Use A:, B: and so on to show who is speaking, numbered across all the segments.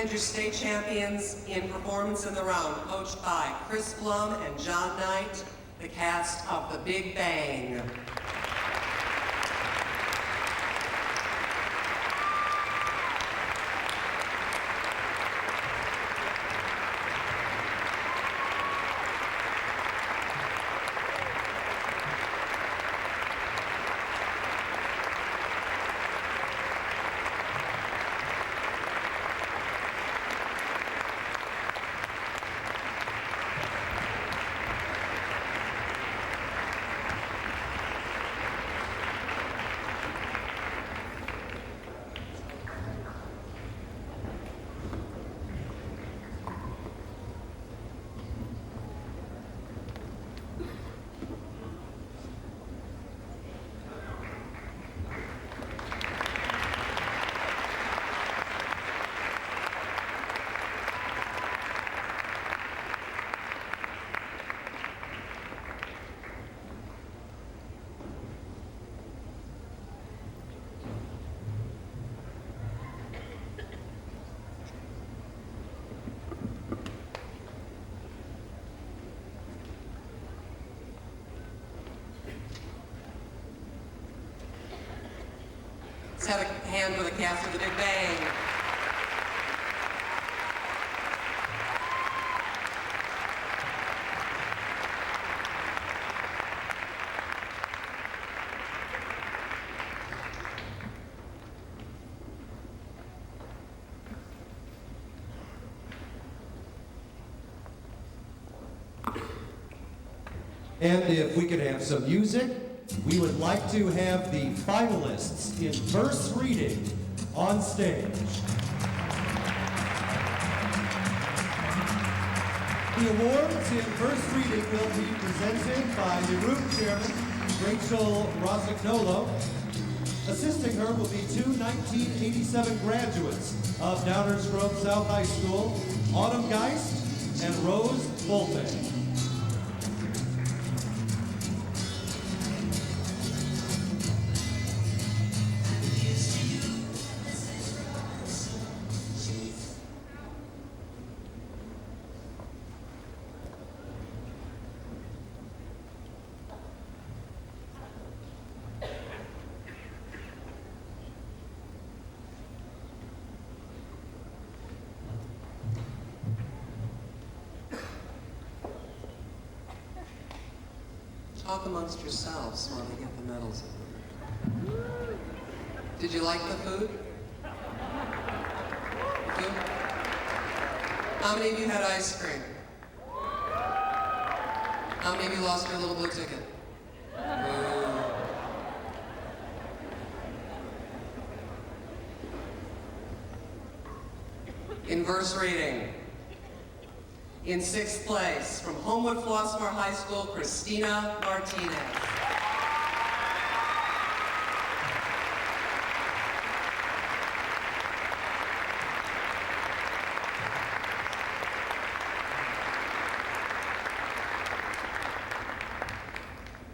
A: And your state champions in performance in the round, coached by Chris Blum and John Knight, the cast of The Big Bang. Let's have a hand for the cast of The Big Bang.
B: And if we could have some music, we would like to have the finalists in first reading on stage. The awards in first reading will be presented by the room chairman, Rachel Rosignolo. Assisting her will be two 1987 graduates of Downers Grove South High School, Autumn Geist and Rose Volpe.
A: Talk amongst yourselves while they get the medals. Did you like the food? Food? How many of you had ice cream? How many of you lost your little blue ticket? In verse reading. In sixth place, from Homewood Flossmoor High School, Christina Martinez.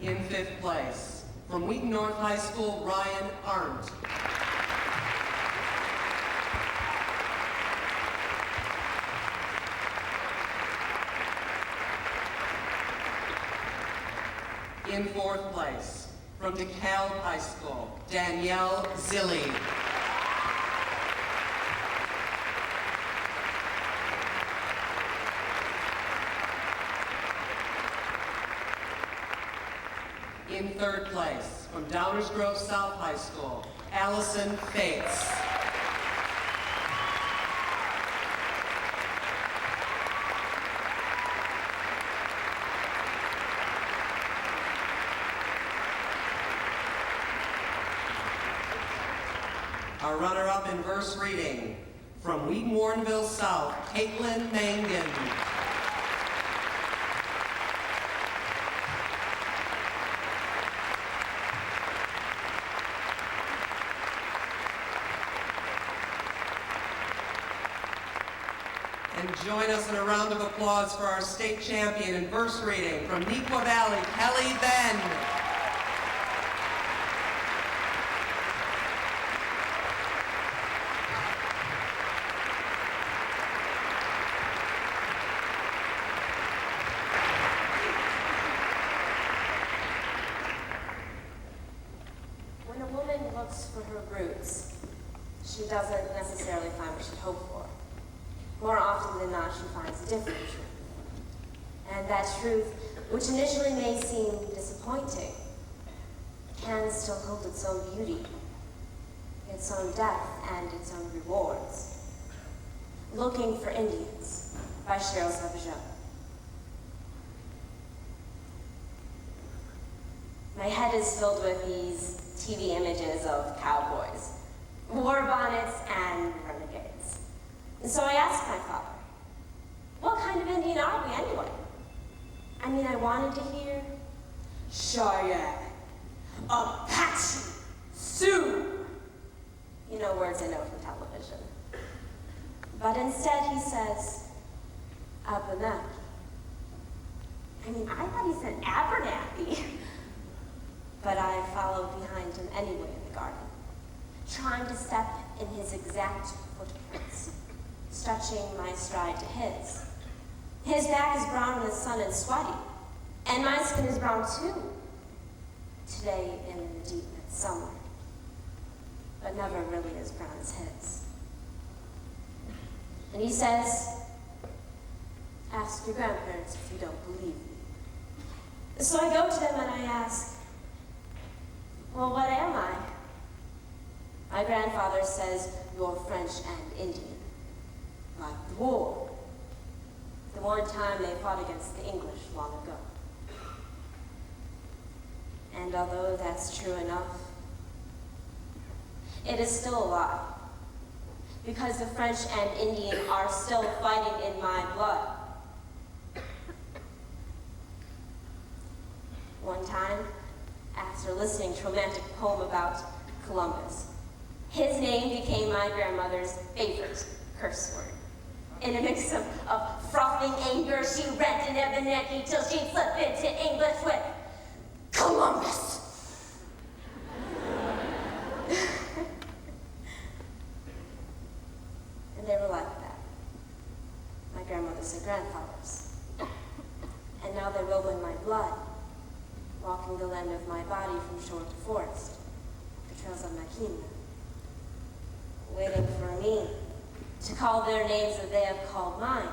A: In fifth place, from Wheaton North High School, Ryan Arndt. In fourth place, from DeKalb High School, Danielle Zilli. In third place, from Downers Grove South High School, Allison Fates. Our runner-up in verse reading, from Wheaton Warrenville South, Caitlin Mangan. And join us in a round of applause for our state champion in verse reading, from Neuqua Valley, Kelly Ben.
C: she doesn't necessarily find what she'd hoped for. More often than not, she finds a different truth. And that truth, which initially may seem disappointing, can still hold its own beauty, its own depth, and its own rewards. Looking for Indians by Cheryl Savage. My head is filled with these TV images of cowboys, war bonnets, and renegades. And so I asked my father, what kind of Indian are we anyway? I mean, I wanted to hear Cheyenne, Apache, Sioux. You know, words I know from television. But instead he says, Abenaki. I mean, I thought he said Abernathy. But I followed behind him anyway in the garden, trying to step in his exact footprints, stretching my stride to his. His back is brown in the sun and sweaty, and my skin is brown too. Today in the deep midsummer, but never really as brown as his. And he says, ask your grandparents if you don't believe me. So I go to them and I ask, well, what am I? My grandfather says, you're French and Indian, like the war. The one time they fought against the English long ago. And although that's true enough, it is still a lie. Because the French and Indian are still fighting in my blood. One time, after listening to a romantic poem about Columbus, his name became my grandmother's favorite curse word. In a mix of frothing anger, she read in Abenaki till she'd slip into English with Columbus. And they were like that. My grandmothers and grandfathers. And now they roll in my blood, walking the land of my body from shore to forest, the trails of my kingdom, waiting for me to call their names that they have called mine.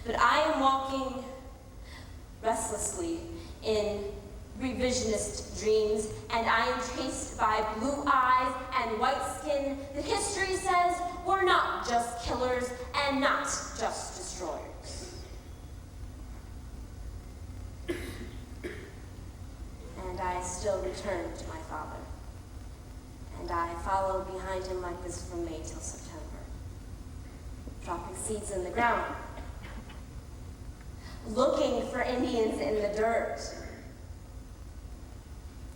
C: But I am walking restlessly in revisionist dreams, and I am chased by blue eyes and white skin that history says were not just killers and not just destroyers. And I still return to my father. And I follow behind him like this from May till September, dropping seeds in the ground, looking for Indians in the dirt.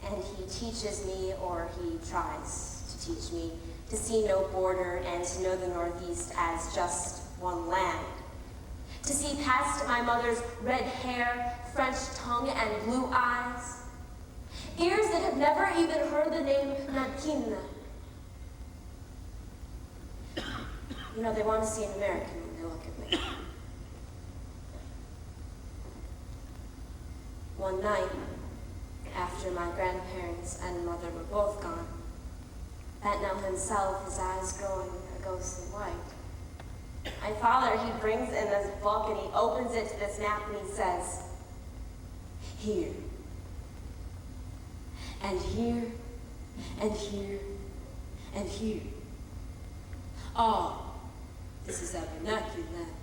C: And he teaches me, or he tries to teach me, to see no border and to know the Northeast as just one land. To see past my mother's red hair, French tongue, and blue eyes. Ears that have never even heard the name Nadkina. You know, they want to see an American when they look at me. One night, after my grandparents and mother were both gone, Betnell himself, his eyes growing a ghostly white. My father, he brings in this book and he opens it to this map and he says, here, and here, and here, and here. Oh, this is Abenaki land.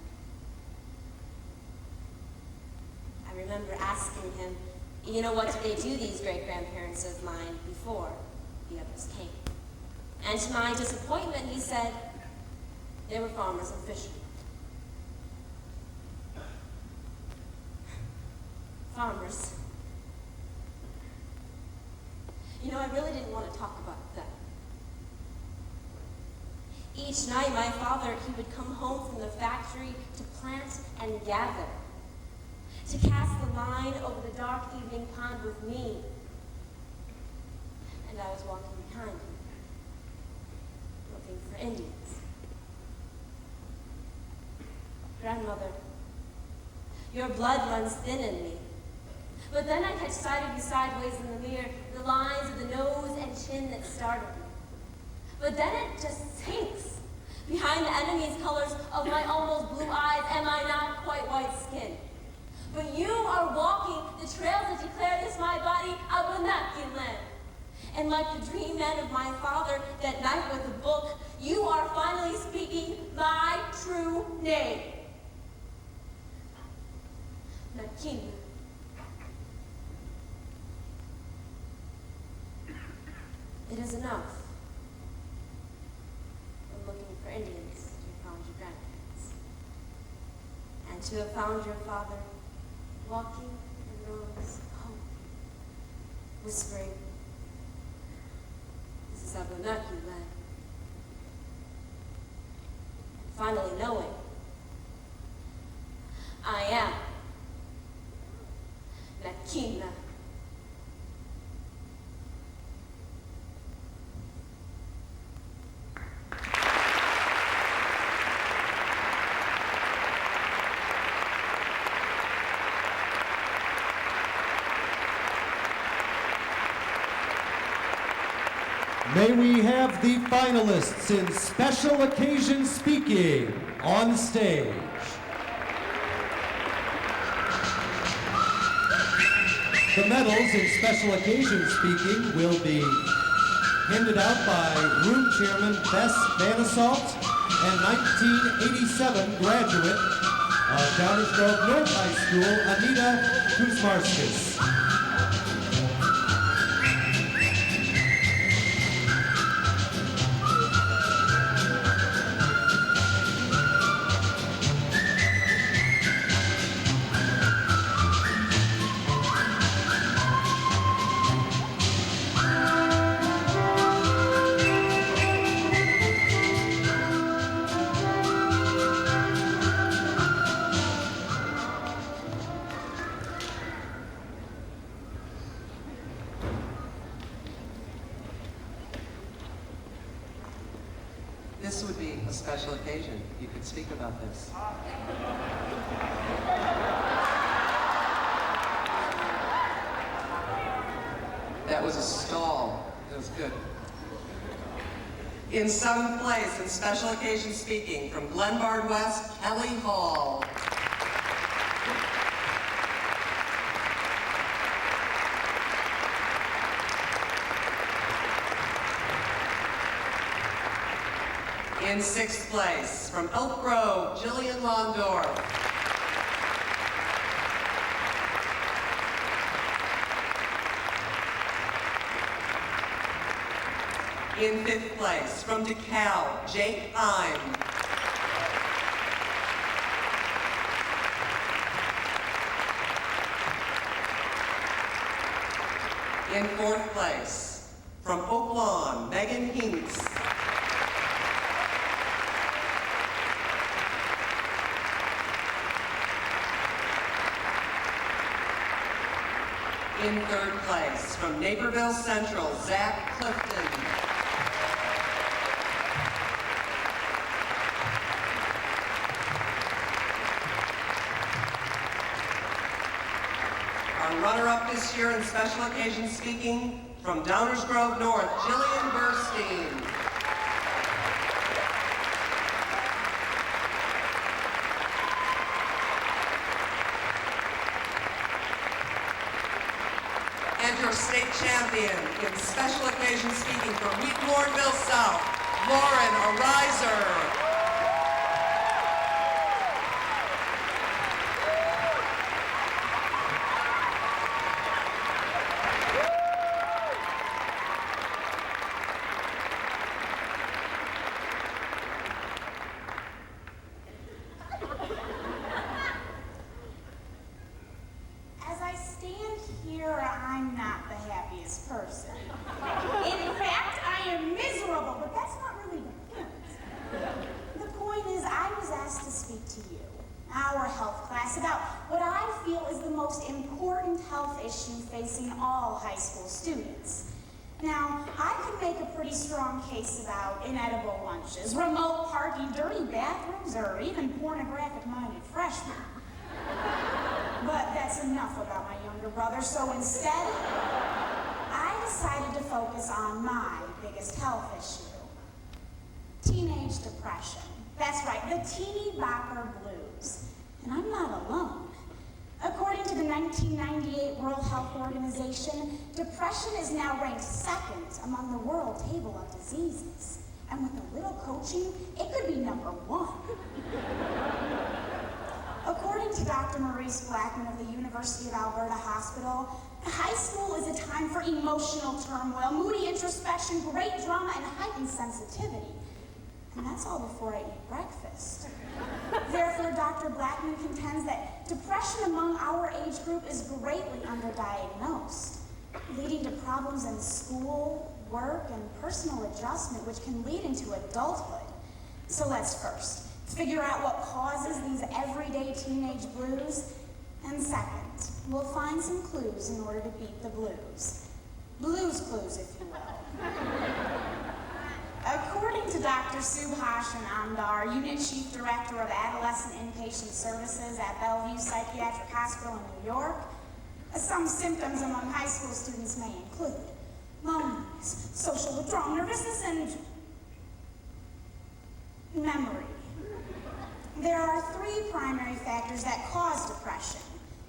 C: I remember asking him, you know, what did they do, these great-grandparents of mine, before the others came? And to my disappointment, he said, they were farmers and fishermen. Farmers. You know, I really didn't want to talk about them. Each night, my father, he would come home from the factory to plant and gather, to cast the line over the dark evening pond with me. And I was walking behind him, looking for Indians. Grandmother, your blood runs thin in me. But then I catch sight of you sideways in the mirror, the lines of the nose and chin that startled me. But then it just sinks. Behind the enemy's colors of my almost blue eyes am I not quite white skin. But you are walking the trails that declare this my body Abenaki land. And like the dream man of my father that night with a book, you are finally speaking my true name. Nakina. It is enough. I'm looking for Indians to have found your grandparents. And to have found your father walking in rows home, whispering, this is Abenaki land. And finally knowing, I am Nakina.
B: May we have the finalists in special occasion speaking on stage. The medals in special occasion speaking will be handed out by Room Chairman Bess Van Assault and 1987 graduate of Downers Grove North High School, Anita Kuzmarskis.
A: This would be a special occasion. You could speak about this. That was a stall. It was good. In 7th place in special occasion speaking from Glenbard West, Kelly Hall. In 6th place, from Elk Grove, Jillian Mondorf. In 5th place, from DeKalb, Jake Ime. In 4th place, from Oak Lawn, Megan Hinks. In 3rd place, from Naperville Central, Zach Clifton. Our runner-up this year in special occasion speaking, from Downers Grove North, Jillian Burstein. And your state champion in special occasion speaking from Wheaton-Warrenville South, Lauren Ariser.
D: As I stand here, I'm not the happiest person. In fact, I am miserable, but that's not really the point. The point is, I was asked to speak to you, our health class, about what I feel is the most important health issue facing all high school students. Now, I could make a pretty strong case about inedible lunches, remote parking, dirty bathrooms, or even pornographic-minded freshmen. But that's enough about my younger brother, so instead, I decided to focus on my biggest health issue, teenage depression. That's right, the teeny bopper blues. And I'm not alone. According to the 1998 World Health Organization, depression is now ranked second among the world table of diseases. And with a little coaching, it could be number 1. According to Dr. Maurice Blackman of the University of Alberta Hospital, high school is a time for emotional turmoil, moody introspection, great drama, and heightened sensitivity. And that's all before I eat breakfast. Therefore, Dr. Blackman contends that depression among our age group is greatly underdiagnosed, leading to problems in school, work, and personal adjustment, which can lead into adulthood. So let's first figure out what causes these everyday teenage blues, and second, we'll find some clues in order to beat the blues. Blues clues, if you will. According to Dr. Subhashan Amdar, Unit Chief Director of Adolescent Inpatient Services at Bellevue Psychiatric Hospital in New York, some symptoms among high school students may include loneliness, social withdrawal, nervousness, and memory. There are 3 primary factors that cause depression.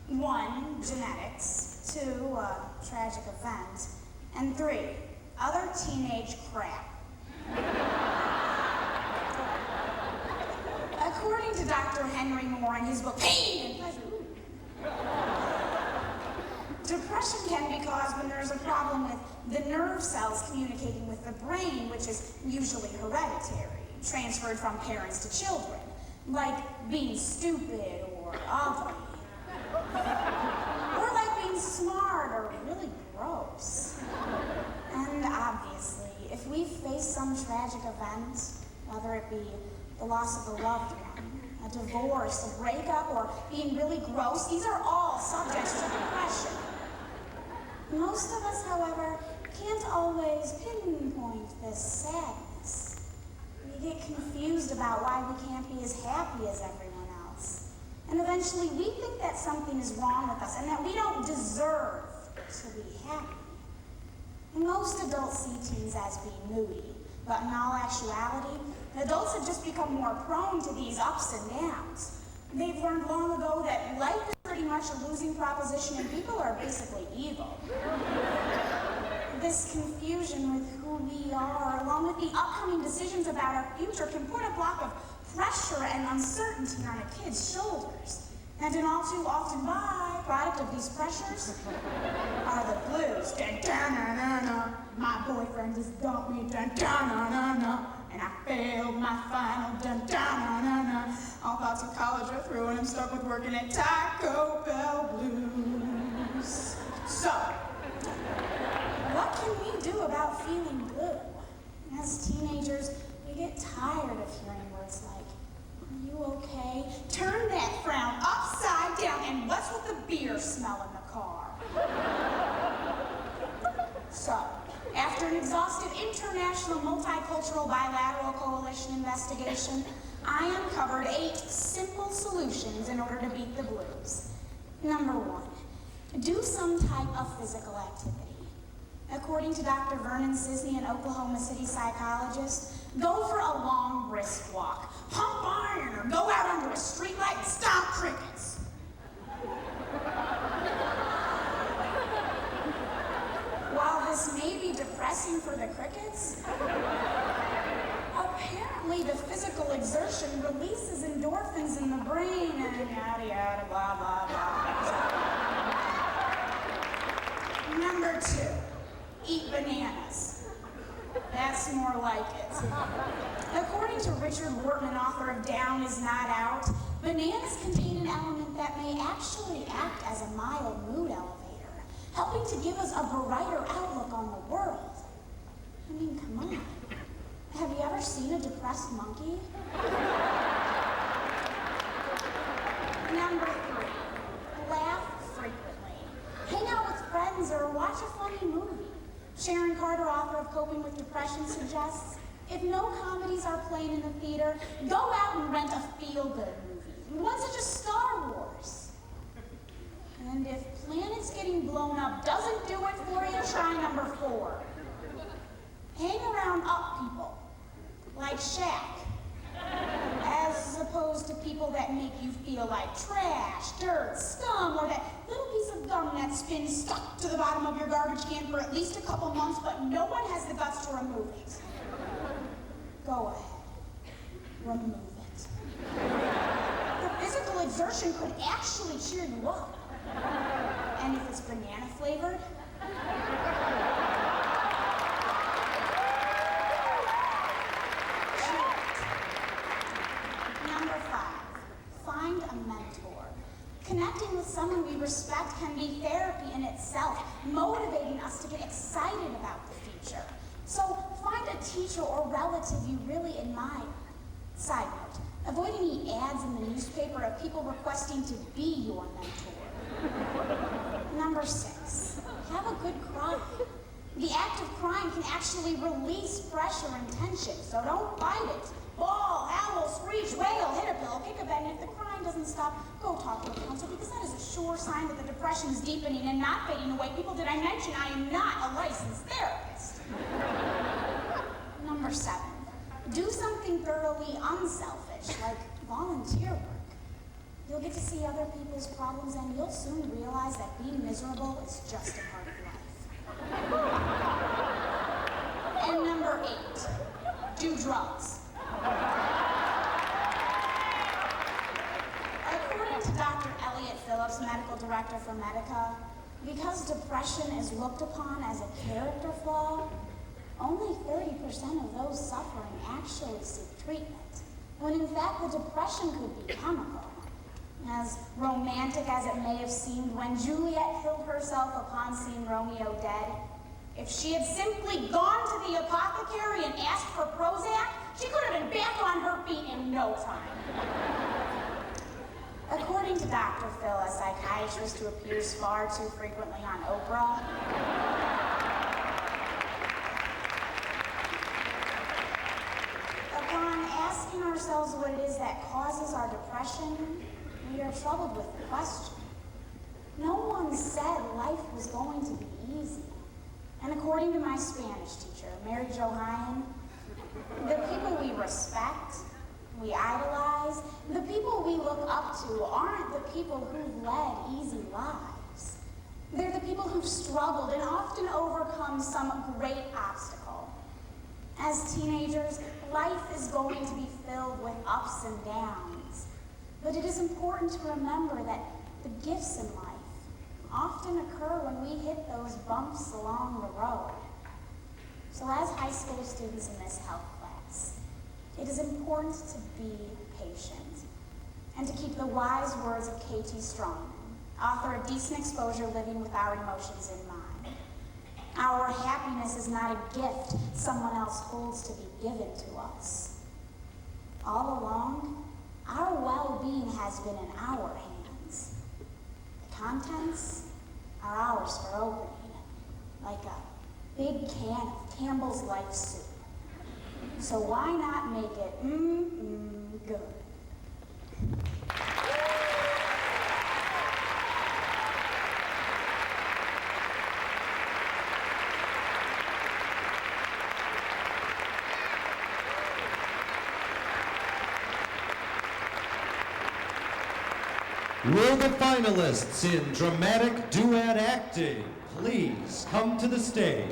D: 1, genetics. 2, a tragic event. And 3, other teenage crap. According to Dr. Henry Moore in his book, Pain and Pleasure, depression can be caused when there's a problem with the nerve cells communicating with the brain, which is usually hereditary, transferred from parents to children, like being stupid or ugly, or like being smart or really gross. And obviously, if we face some tragic event, whether it be the loss of a loved one, a divorce, a breakup, or being really gross, these are all subjects to depression. Most of us, however, can't always pinpoint this sadness. We get confused about why we can't be as happy as everyone else. And eventually we think that something is wrong with us and that we don't deserve to be happy. Most adults see teens as being moody, but in all actuality, adults have just become more prone to these ups and downs. They've learned long ago that life is pretty much a losing proposition and people are basically evil. This confusion with who we are, along with the upcoming decisions about our future, can put a block of pressure and uncertainty on a kid's shoulders. And an all too often byproduct of these pressures are the blues. Dun-dun-na-na-na. My boyfriend just dumped me. Dun-dun-na-na-na. And I failed my final. Dun-dun-na-na-na. All thoughts of college are through and I'm stuck with working at Taco Bell blues. So, what can we do about feeling blue? As teenagers, we get tired of hearing words like, "Are you okay?" Turn that frown upside down, and what's with the beer smell in the car? So, after an exhaustive international multicultural bilateral coalition investigation, I uncovered 8 simple solutions in order to beat the blues. Number 1, do some type of physical activity. According to Dr. Vernon Sisney, an Oklahoma City psychologist, go for a long brisk walk, pump iron, or go out under a streetlight and stomp crickets. While this may be depressing for the crickets, apparently the physical exertion releases endorphins in the brain and yada yada blah blah blah. Number 2, eat bananas. That's more like it. According to Richard Wortman, author of Down Is Not Out, bananas contain an element that may actually act as a mild mood elevator, helping to give us a brighter outlook on the world. I mean, come on. Have you ever seen a depressed monkey? Number 3, laugh frequently. Hang out with friends or watch a funny movie. Sharon Carter, author of Coping with Depression, suggests, if no comedies are playing in the theater, go out and rent a feel-good movie. Ones such as Star Wars. And if planets getting blown up doesn't do it for you, try number 4. Hang around up people, like Shaq. like trash, dirt, scum, or that little piece of gum that's been stuck to the bottom of your garbage can for at least a couple months, but no one has the guts to remove it. Go ahead. Remove it. The physical exertion could actually cheer you up. And if it's banana flavored, cheer it. Number 5, find a mentor. Connecting with someone we respect can be therapy in itself, motivating us to get excited about the future. So find a teacher or relative you really admire. Side note, avoid any ads in the newspaper of people requesting to be your mentor. Number 6, have a good cry. The act of crying can actually release pressure and tension, so don't fight it. Bawl, howl, screech, wail, hit a pillow, kick a bed, and if the crying doesn't stop, go talk to a counselor, because that is a sure sign that the depression is deepening and not fading away. People, did I mention I am not a licensed therapist? Number 7, do something thoroughly unselfish, like volunteer work. You'll get to see other people's problems, and you'll soon realize that being miserable is just a part of life. And number 8, do drugs. According to Dr. Elliot Phillips, medical director for Medica, because depression is looked upon as a character flaw, only 30% of those suffering actually seek treatment, when in fact the depression could be chemical. As romantic as it may have seemed when Juliet killed herself upon seeing Romeo dead, if she had simply gone to the apothecary and asked for Prozac, she could have been back on her feet in no time. According to Dr. Phil, a psychiatrist who appears far too frequently on Oprah, upon asking ourselves what it is that causes our depression, we are troubled with the question. No one said life was going to be easy. And according to my Spanish teacher, Mary Jo Hine, the people we respect, we idolize, the people we look up to aren't the people who've led easy lives. They're the people who've struggled and often overcome some great obstacle. As teenagers, life is going to be filled with ups and downs. But it is important to remember that the gifts in life often occur when we hit those bumps along the road. So as high school students in this health class, it is important to be patient and to keep the wise words of K.T. Strongman, author of Decent Exposure, Living with Our Emotions in Mind. Our happiness is not a gift someone else holds to be given to us. All along, our well-being has been in our hands. The contents are ours for opening, like a big can of Campbell's Life Soup. So why not make it good?
B: Will the finalists in dramatic duet acting please come to the stage?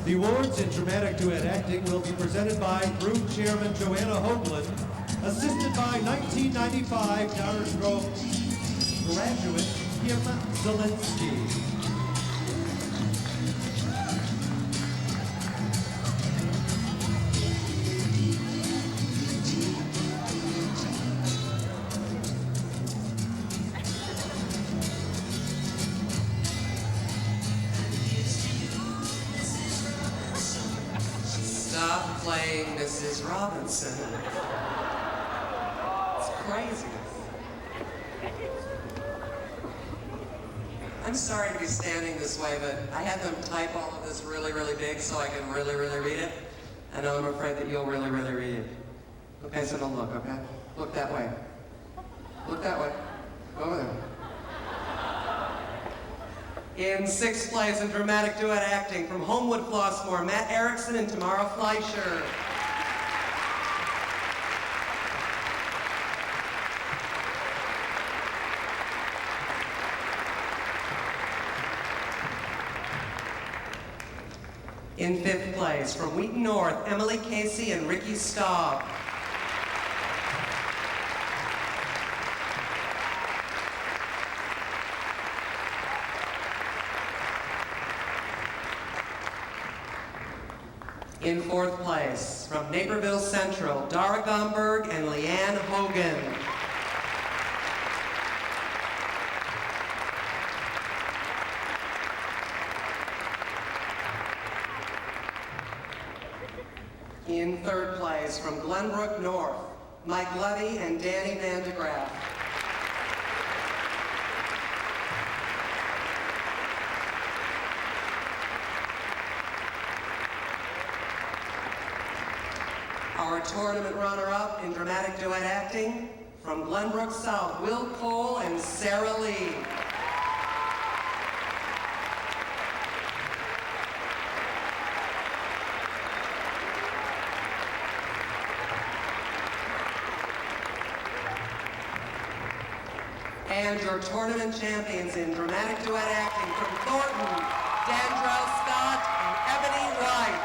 B: The awards in dramatic duet acting will be presented by Group Chairman Joanna Hoagland, assisted by 1995 Downers Grove graduate Kim Zielinski.
A: Stop playing Mrs. Robinson. It's crazy. I'm sorry to be standing this way, but I had them type all of this really, really big so I can really, really read it. And I'm afraid that you'll really, really read it. Okay, so don't look, okay? Look that way. Look that way. Go over there. In 6 plays in dramatic duet acting from Homewood Flossmoor, Matt Erickson and Tamara Fleischer. In 5th place, from Wheaton North, Emily Casey and Ricky Staub. In 4th place, from Naperville Central, Dara Gomberg and Leanne Hogan. In 3rd place, from Glenbrook North, Mike Levy and Danny Vandegraff. Our tournament runner-up in dramatic duet acting, from Glenbrook South, Will Cole and Sarah Lee. And your tournament champions in dramatic duet acting from Thornton, Dandrell Scott and Ebony White.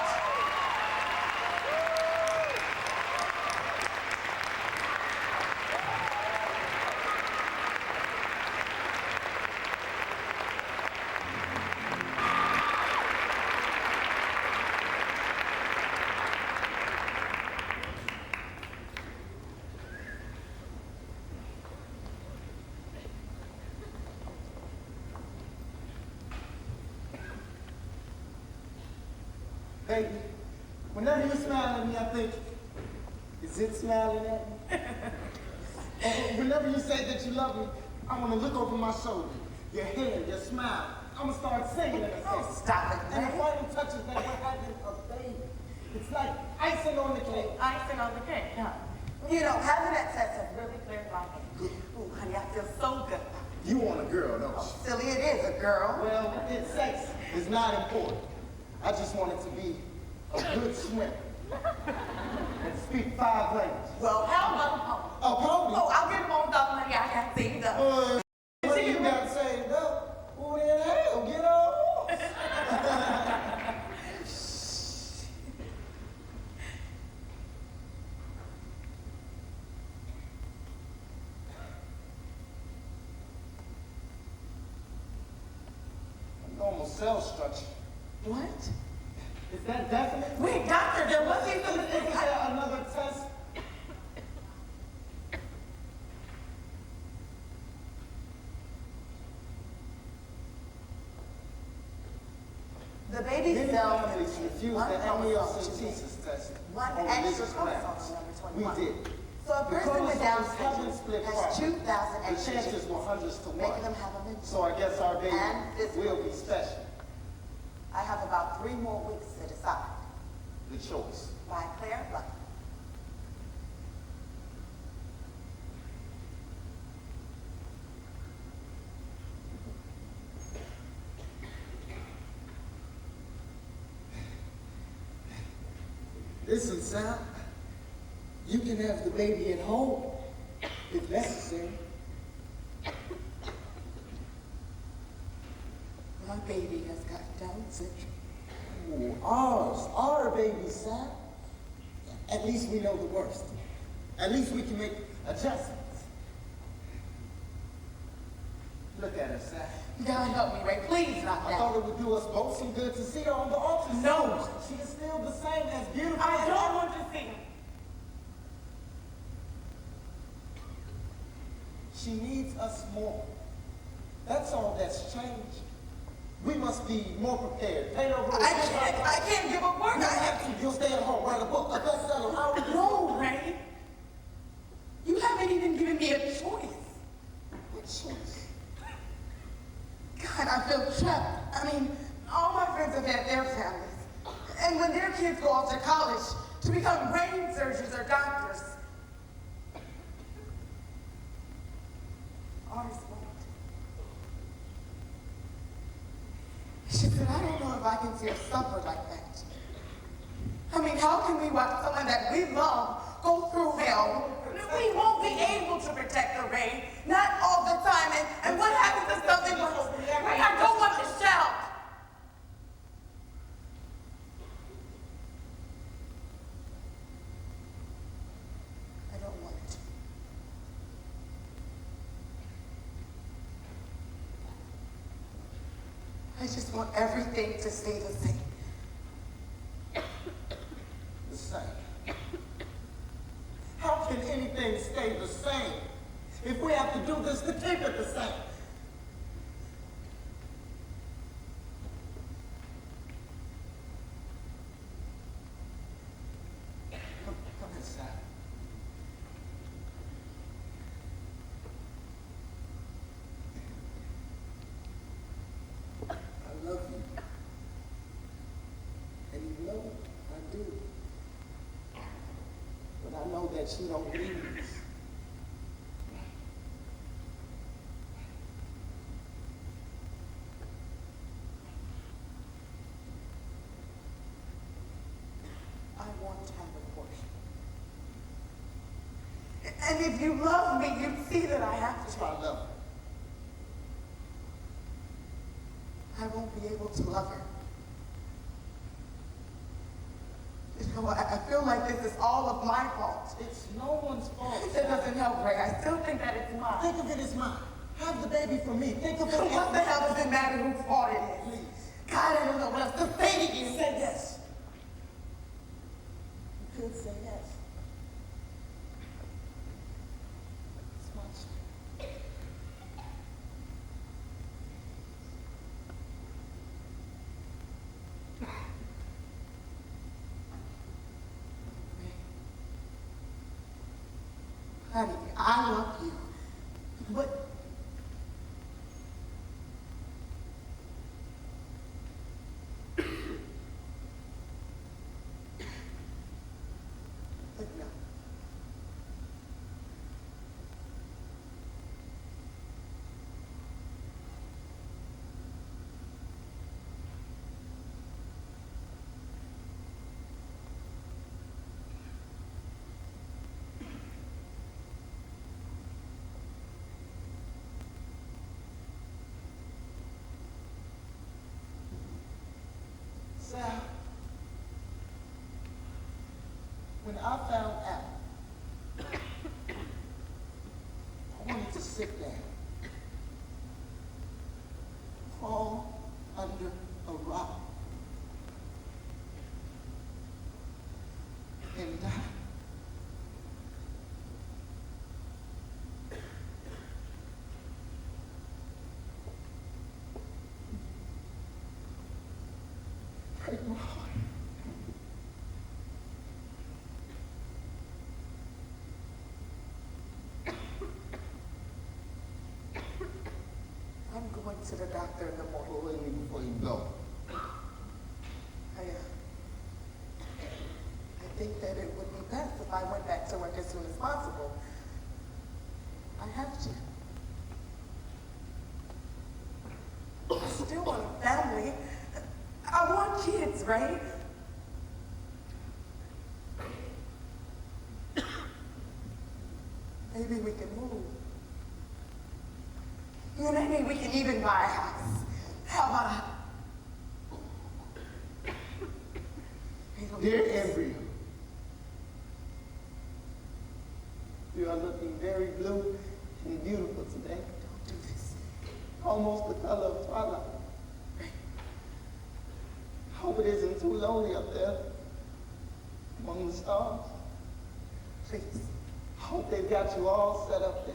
E: Baby, whenever you smile at me, I think, is it smiling at me? And whenever you say that you love me, I want to look over my shoulder, your hair, your smile. I'm going to start singing in a second.
F: Oh, stop it,
E: And
F: baby.
E: if I don't touch it, then we're having a baby. It's like icing on the cake.
F: Icing on the cake, huh? You know, having that sex has really cleared my head. Ooh, honey, I feel so good.
E: You want a girl, don't you?
F: Silly, it is a girl.
E: Well, sex is not important. I just want it to be a good swimmer and speak 5 languages.
F: Well, how about a pony?
E: A pony?
F: Oh, I'll get him on top, honey. I got saved up.
E: What you got saved up? Well, then hell, get on. Normal cell structure.
F: What?
E: Is that definite?
F: Wait, doctor, there was even
E: Is there another test?
F: the baby
E: Many
F: cell.
E: families refuse
F: One
E: the
F: chromosome.
E: amniocentesis test
F: One
E: on
F: extra
E: religious
F: chromosome
E: grounds.
F: on number
E: We
F: 21.
E: did.
F: So a
E: The
F: person with Down
E: chromosomes haven't
F: syndrome
E: split
F: has
E: properly.
F: 2,000
E: The
F: extra
E: chances
F: genes,
E: were hundreds to
F: making
E: one.
F: them have a mental.
E: So I guess our baby
F: And physical.
E: will be special.
F: I have about 3 more weeks to decide.
E: The choice.
F: By Claire Luck.
E: Listen, Sal. You can have the baby at home if necessary.
F: My baby has got Down syndrome.
E: Ooh, our baby, Sal. At least we know the worst. At least we can make adjustments. Look at her, Sal.
F: You gotta help me, Ray. Please, not
E: I
F: now.
E: thought it would do us both some good to see her on the ultrasound.
F: No.
E: She is still the same as beautiful.
F: I don't want to see him.
E: She needs us more. That's all that's changed. We must be more prepared. Pay her role.
F: I can't give up work.
E: You have to. You'll stay at home, write a book, a bestseller. How would you?
F: No, Ray. You haven't even given me a choice.
E: What choice?
F: God, I feel trapped. I mean, all my friends have had their families. And when their kids go off to college to become brain surgeons or doctors, ours won't. She said, I don't know if I can see her suffer like that. I mean, how can we watch someone that we love go through hell? We won't be able to protect her, Ray. Not all the time. And what happens if something goes? Ray, I don't want to shout. I just want everything to stay the same.
E: The same. How can anything stay the same if we have to do this to keep it the same? Come inside. I love you. And you know I do. But I know that you don't leave us.
F: I want to have an abortion. And if you love me, you'd see that I have to.
E: I love her.
F: I won't be able to love her. You know, I feel like this is all of my fault.
E: It's no one's fault.
F: It doesn't help, Ray. I still think that it's mine.
E: Think of it as mine. Have the baby for me. Think of it
F: So
E: as
F: what the hell does it matter whose fault it is?
E: Please.
F: God, I don't know what else to say to you.
E: Say yes. You could say yes. It's my story.
F: Honey, I love you. But no.
E: Sal, when I found out, I wanted to sit down, crawl under a rock, and die. Break my heart.
F: I'm going to the doctor in the morning.
E: Wait a minute before you go.
F: I think that it would be best if I went back to work as soon as possible. I have to. I still want a family. I want kids, right? Maybe we can move. Maybe we can even buy a house. How about
E: Dear embryo, you are looking very blue and beautiful today.
F: don't do this?
E: Almost the color of twilight. Hope it isn't too lonely up there among the stars.
F: Please.
E: Hope they've got you all set up there.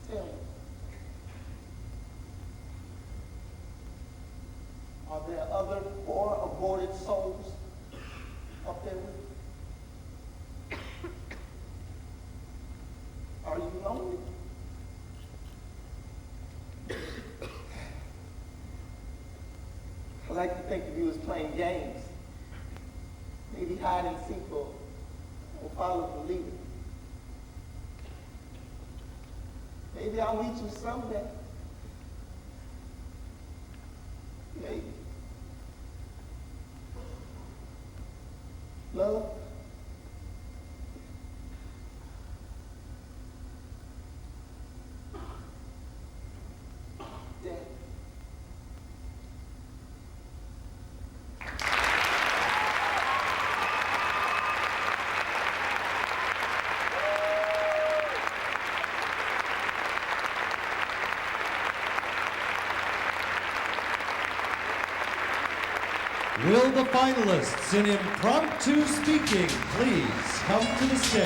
E: Tell me, are there other poor aborted souls up there with you? Are you lonely? I like to think of you as playing games. Maybe hide and seek or follow the leader. Maybe I'll meet you someday. Maybe. Love? Death.
B: Will the finalists in impromptu speaking please come to the stage?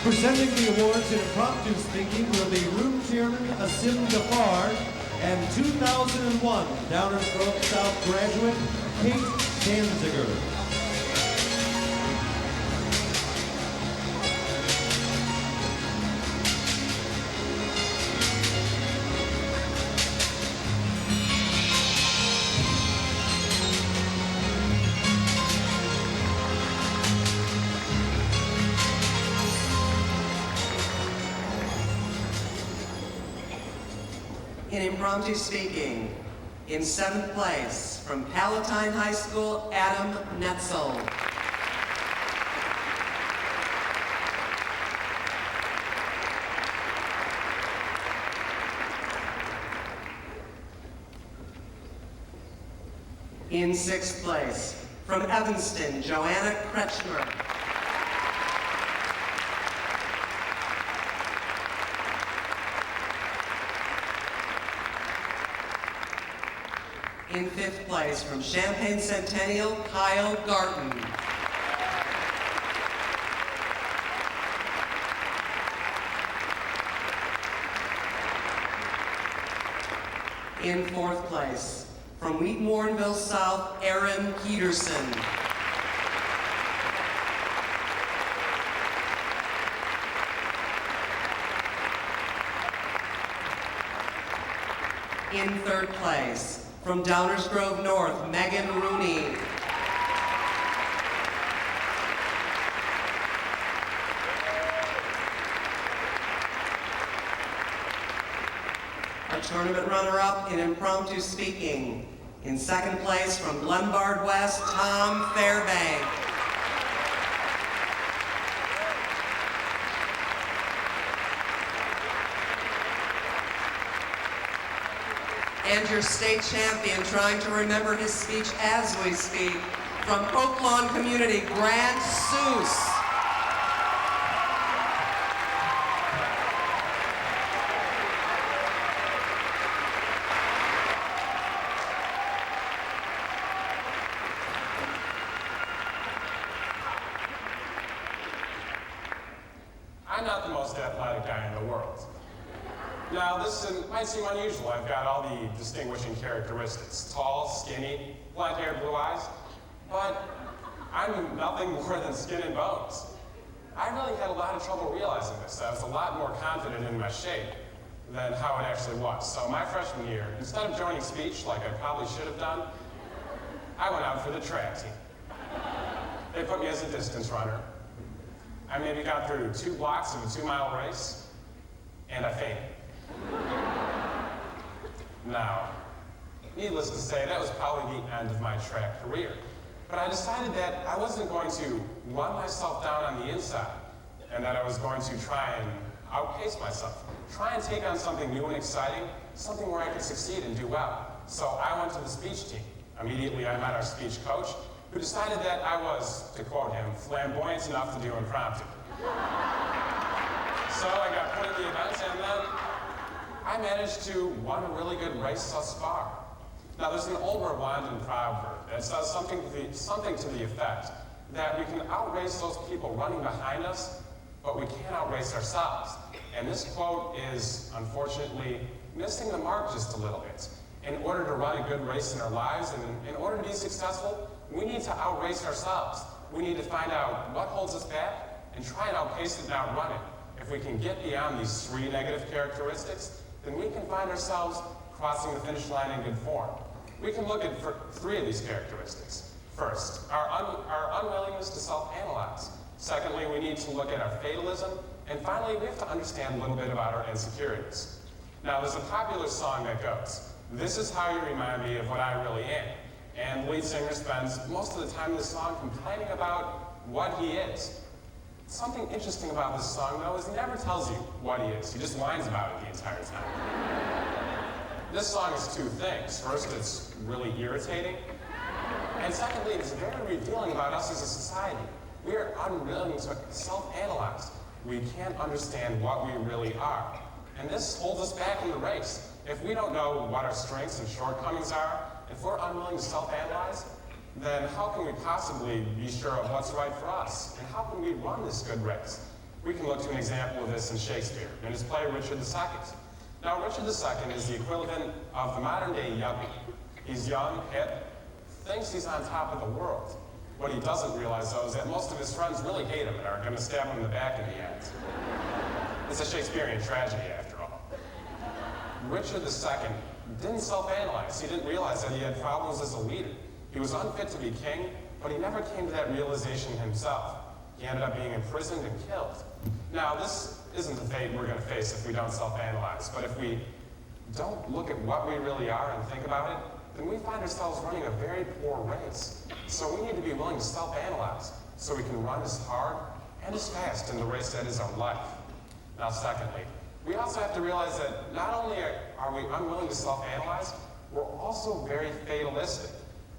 B: Presenting the awards in impromptu speaking will be Room Chairman Asim Gafar and 2001 Downers Grove South graduate Kate Danziger.
A: In impromptu speaking, in 7th place, from Palatine High School, Adam Netzel. In 6th place, from Evanston, Joanna Kretschmer. In 5th place, from Champaign Centennial, Kyle Garton. In 4th place, from Wheaton Warrenville South, Aaron Peterson. In 3rd place, from Downers Grove North, Megan Rooney. A tournament runner-up in impromptu speaking. In 2nd place, from Glenbard West, Tom Fairbank. And your state champion, trying to remember his speech as we speak, from Oak Lawn Community, Grant Seuss.
G: I'm not the most athletic guy in the world. Now, this might seem unusual. I've got all the distinguishing characteristics. Tall, skinny, blonde hair, blue eyes. But I'm nothing more than skin and bones. I really had a lot of trouble realizing this. I was a lot more confident in my shape than how it actually was. So my freshman year, instead of joining speech like I probably should have done, I went out for the track team. They put me as a distance runner. I maybe got through 2 blocks of a 2-mile race, and I fainted. Now, needless to say, that was probably the end of my track career. But I decided that I wasn't going to run myself down on the inside, and that I was going to try and outpace myself. Try and take on something new and exciting, something where I could succeed and do well. So I went to the speech team. Immediately I met our speech coach, who decided that I was, to quote him, flamboyant enough to do impromptu. So I got put in the event, and then I managed to run a really good race thus far. Now, there's an old Rwandan proverb that says something to the effect that we can outrace those people running behind us, but we can't outrace ourselves. And this quote is, unfortunately, missing the mark just a little bit. In order to run a good race in our lives, and in order to be successful, we need to outrace ourselves. We need to find out what holds us back and try and outpace it and outrun it. If we can get beyond these 3 negative characteristics, then we can find ourselves crossing the finish line in good form. We can look at 3 of these characteristics. First, our unwillingness to self-analyze. Secondly, we need to look at our fatalism. And finally, we have to understand a little bit about our insecurities. Now, there's a popular song that goes, "This is how you remind me of what I really am." And the lead singer spends most of the time in the song complaining about what he is. Something interesting about this song, though, is he never tells you what he is. He just whines about it the entire time. This song is 2 things. First, it's really irritating. And secondly, it's very revealing about us as a society. We are unwilling to self-analyze. We can't understand what we really are. And this holds us back in the race. If we don't know what our strengths and shortcomings are, if we're unwilling to self-analyze, then how can we possibly be sure of what's right for us? And how can we run this good race? We can look to an example of this in Shakespeare, in his play Richard II. Now, Richard II is the equivalent of the modern-day yuppie. He's young, hip, thinks he's on top of the world. What he doesn't realize, though, is that most of his friends really hate him and are going to stab him in the back in the end. It's a Shakespearean tragedy, after all. Richard II didn't self-analyze. He didn't realize that he had problems as a leader. He was unfit to be king, but he never came to that realization himself. He ended up being imprisoned and killed. Now, this isn't the fate we're going to face if we don't self-analyze, but if we don't look at what we really are and think about it, then we find ourselves running a very poor race. So we need to be willing to self-analyze so we can run as hard and as fast in the race that is our life. Now, secondly, we also have to realize that not only are we unwilling to self-analyze, we're also very fatalistic.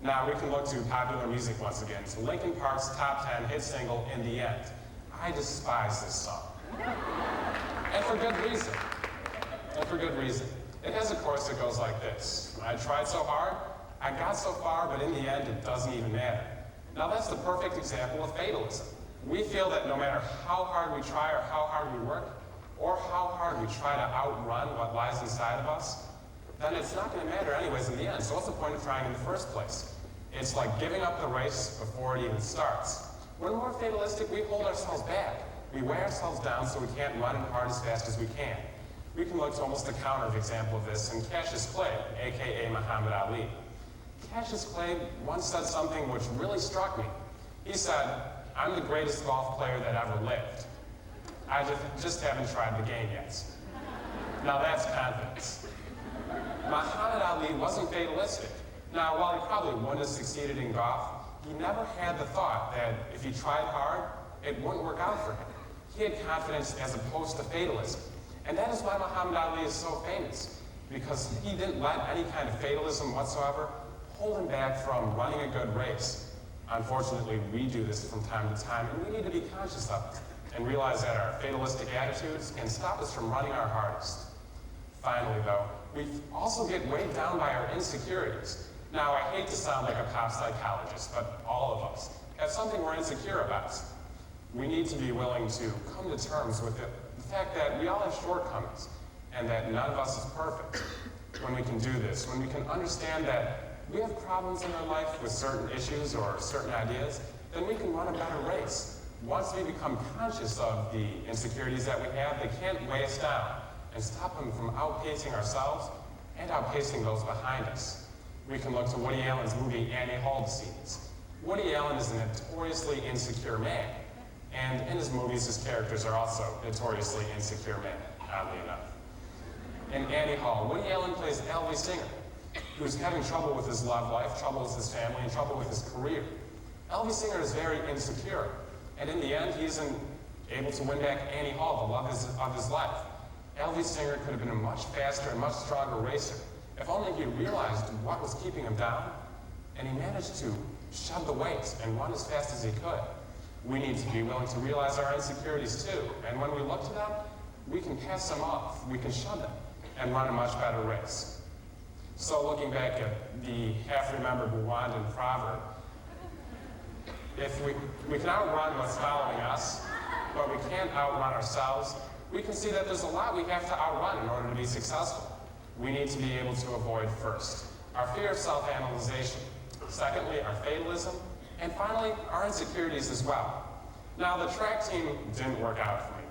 G: Now, we can look to popular music once again, to Linkin Park's top 10 hit single, In the End. I despise this song. And for good reason. And for good reason. It has a chorus that goes like this. I tried so hard, I got so far, but in the end, it doesn't even matter. Now, that's the perfect example of fatalism. We feel that no matter how hard we try or how hard we work, or how hard we try to outrun what lies inside of us, then it's not going to matter anyways in the end. So what's the point of trying in the first place? It's like giving up the race before it even starts. When we're fatalistic, we hold ourselves back. We weigh ourselves down so we can't run and hard as fast as we can. We can look to almost a counter example of this in Cassius Clay, aka Muhammad Ali. Cassius Clay once said something which really struck me. He said, "I'm the greatest golf player that ever lived. I just haven't tried the game yet." Now that's confidence. Muhammad Ali wasn't fatalistic. Now, while he probably wouldn't have succeeded in golf, he never had the thought that if he tried hard, it wouldn't work out for him. He had confidence as opposed to fatalism. And that is why Muhammad Ali is so famous, because he didn't let any kind of fatalism whatsoever hold him back from running a good race. Unfortunately, we do this from time to time, and we need to be conscious of it and realize that our fatalistic attitudes can stop us from running our hardest. Finally, though, we also get weighed down by our insecurities. Now, I hate to sound like a pop psychologist, but all of us have something we're insecure about. We need to be willing to come to terms with the fact that we all have shortcomings and that none of us is perfect. When we can do this, when we can understand that we have problems in our life with certain issues or certain ideas, then we can run a better race. Once we become conscious of the insecurities that we have, they can't weigh us down and stop them from outpacing ourselves and outpacing those behind us. We can look to Woody Allen's movie Annie Hall to see this. Woody Allen is a notoriously insecure man, and in his movies, his characters are also notoriously insecure men, oddly enough. In Annie Hall, Woody Allen plays Elvie Singer, who's having trouble with his love life, trouble with his family, and trouble with his career. Elvie Singer is very insecure, and in the end, he isn't able to win back Annie Hall, the love of his life. Elvie Singer could have been a much faster and much stronger racer if only he realized what was keeping him down, and he managed to shove the weight and run as fast as he could. We need to be willing to realize our insecurities too, and when we look to them, we can pass them off, we can shove them, and run a much better race. So looking back at the half-remembered Rwandan proverb, if we can outrun what's following us, but we can't outrun ourselves, we can see that there's a lot we have to outrun in order to be successful. We need to be able to avoid first our fear of self-analyzation, secondly, our fatalism, and finally, our insecurities as well. Now, the track team didn't work out for me,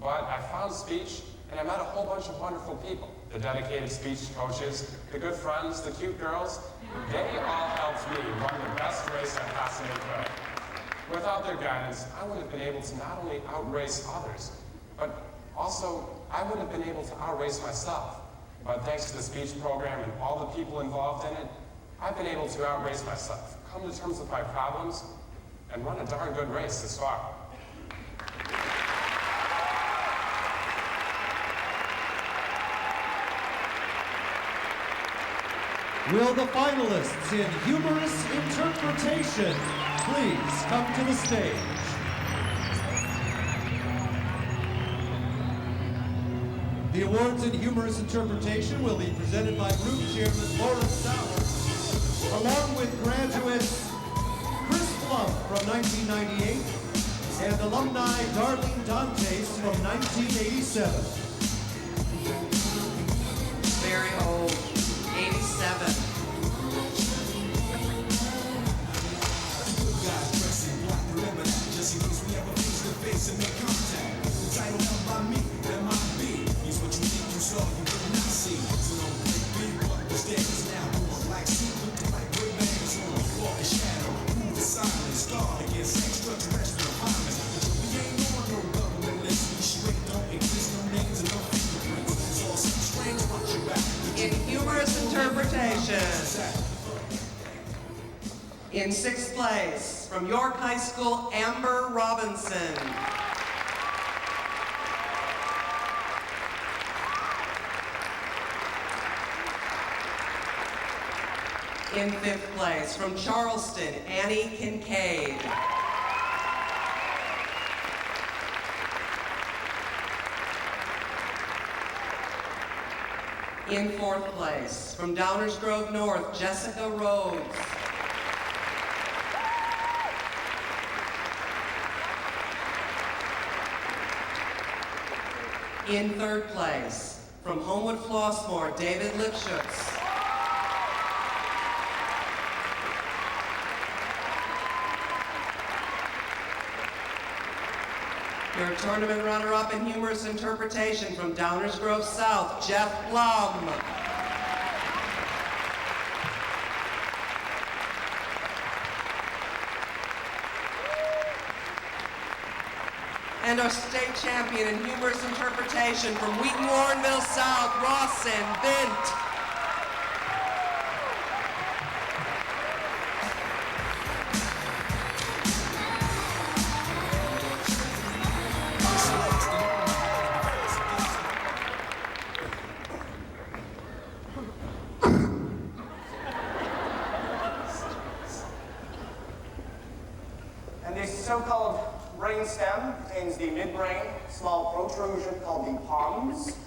G: but I found speech and I met a whole bunch of wonderful people. The dedicated speech coaches, the good friends, the cute girls, they all helped me run the best race I possibly could. Without their guidance, I wouldn't have been able to not only outrace others, but also I wouldn't have been able to outrace myself. But thanks to the speech program and all the people involved in it, I've been able to outrace myself, come to terms with my problems, and run a darn good race this far.
B: Will the finalists in humorous interpretation please come to the stage? The awards in humorous interpretation will be presented by Group Chairman Lawrence Sauer, along with graduates Chris Plum from 1998 and alumni Darlene Dantes from 1987.
A: Very old, 87. In humorous interpretation. In sixth place, from York High School, Amber Robinson. In fifth place, from Charleston, Annie Kincaid. In fourth place, from Downers Grove North, Jessica Rhodes. In third place, from Homewood Flossmoor, David Lipschutz. Your tournament runner-up in humorous interpretation from Downers Grove South, Jeff Blum. And our state champion in humorous interpretation from Wheaton Warrenville South, Rawson Bint.
E: And this so-called brain stem contains the midbrain, small protrusion called the pons,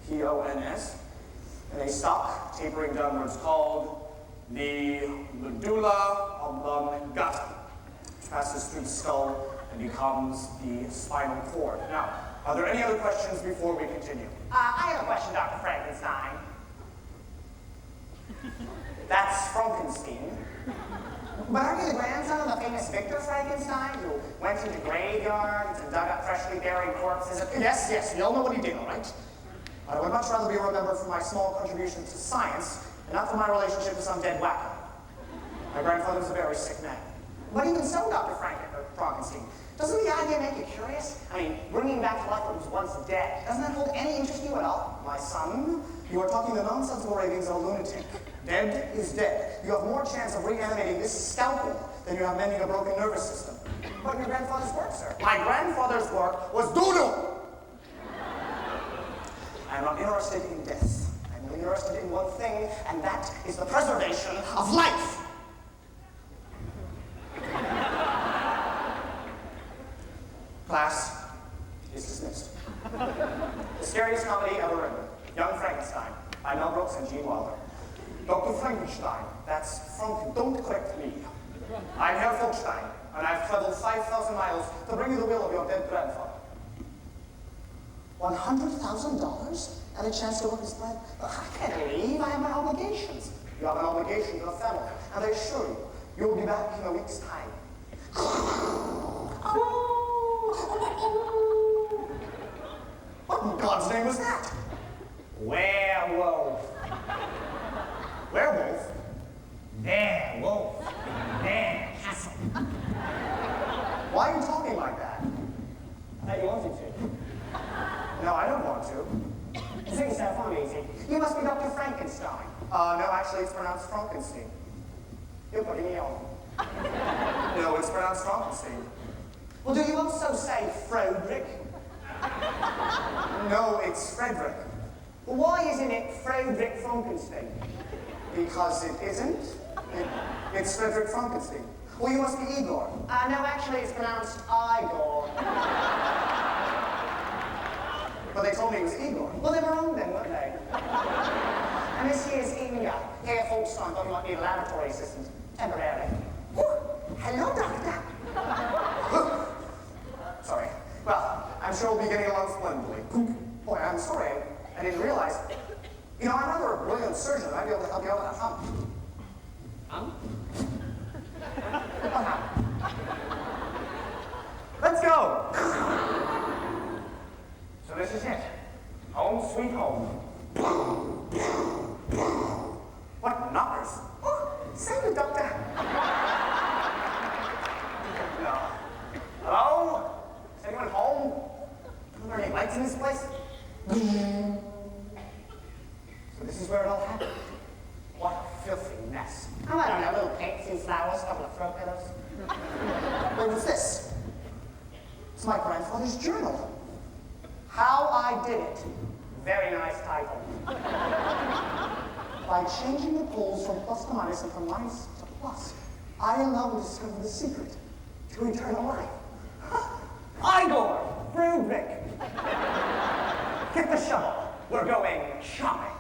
E: P-O-N-S, and a stalk tapering downwards called the medulla oblongata, which passes through the skull and becomes the spinal cord. Now, are there any other questions before we continue?
H: I have a question, Dr. Frankenstein. That's Frankenstein. But aren't you the grandson of the famous Victor Frankenstein who went into graveyards and dug up freshly buried corpses?
E: Yes, we all know what he did, all right? But I would much rather be remembered for my small contribution to science and not for my relationship to some dead wacko. My grandfather was a very sick man.
H: But even so, Dr. Frankenstein, doesn't the idea make you curious? I mean, bringing back to life what was once dead, doesn't that hold any interest to you at all?
E: My son, you are talking the nonsensical ravings of a lunatic. Dead is dead. You have more chance of reanimating this scalpel than you have mending a broken nervous system.
H: But your grandfather's work, sir.
E: My grandfather's work was doo-doo! I am not interested in death. I'm only interested in one thing, and that is the preservation of life. Class is dismissed. The scariest comedy ever written, Young Frankenstein, by Mel Brooks and Gene Wilder. Dr. Frankenstein, that's Frank, don't correct me. I'm Herr Folkstein, and I've traveled 5,000 miles to bring you the will of your dead grandfather. $100,000 and a chance to work his plan? I can't leave, I have my obligations. You have an obligation to the family, and I assure you, you'll be back in a week's time. What in God's name was that?
H: Werewolf.
E: Werewolf?
H: Werewolf. Their castle.
E: Why are you talking like that?
H: I thought you wanted to.
E: No, I don't want to.
H: It's really so funny, easy. You must be Dr. Frankenstein.
E: No, actually, it's pronounced Frankenstein.
H: You're putting me on.
E: No, it's pronounced Frankenstein.
H: Well, do you also say Frederick?
E: No, it's Frederick.
H: Well, why isn't it Frederick Frankenstein?
E: Because it isn't. It's Frederick Frankenstein. Well, you must be Igor.
H: No, actually, it's pronounced Igor. But they told me it was Igor. Well, they were wrong then, weren't they? And this here's Inga. Here, folks, son, thought you might need a laboratory assistant. Temporarily. Hello, doctor. Sorry. Well, I'm sure we'll be getting along splendidly. Boy, I'm sorry. I didn't realize. You know, I'm rather a brilliant surgeon. I might be able to help you out with a hump. Hump? What hump? Let's go. So this is it. Home sweet home. What knockers? Oh, save the doctor. No. Hello? Is anyone home? Are there any lights in this place? So this is where it all happened. What a filthy mess. Oh, I don't know, little paint, few flowers, a couple of throw pillows. Wait, what's this? It's my grandfather's journal. How I Did It. Very nice title. By changing the poles from plus to minus and from minus to plus, I alone discovered the secret to eternal life. Igor, Friedrich. Get the shovel. We're going shopping.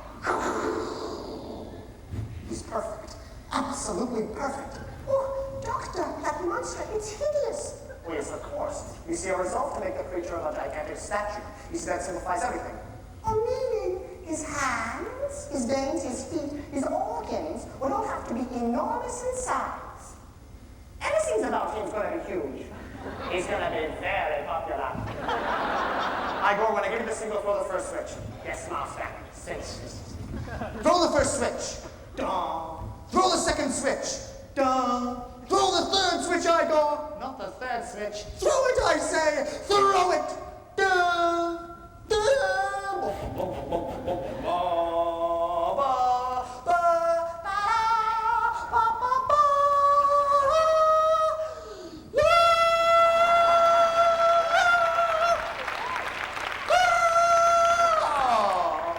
H: He's perfect. Absolutely perfect.
F: Oh, doctor, that monster, it's hideous.
H: Well, yes, of course. You see, I resolved to make the creature of a gigantic statue. You see, that signifies everything.
F: Meaning his hands, his veins, his feet, his organs would all have to be enormous in size.
H: Anything about him's gonna be huge. He's gonna be very popular. Igor, when I give you the signal, throw the first switch. Yes, master. Switch.
B: Throw the first switch. Duh. Throw the second switch. Duh. Throw the third switch, Igor.
H: Not the third switch.
B: Throw it, I say. Throw it. Duh. Duh.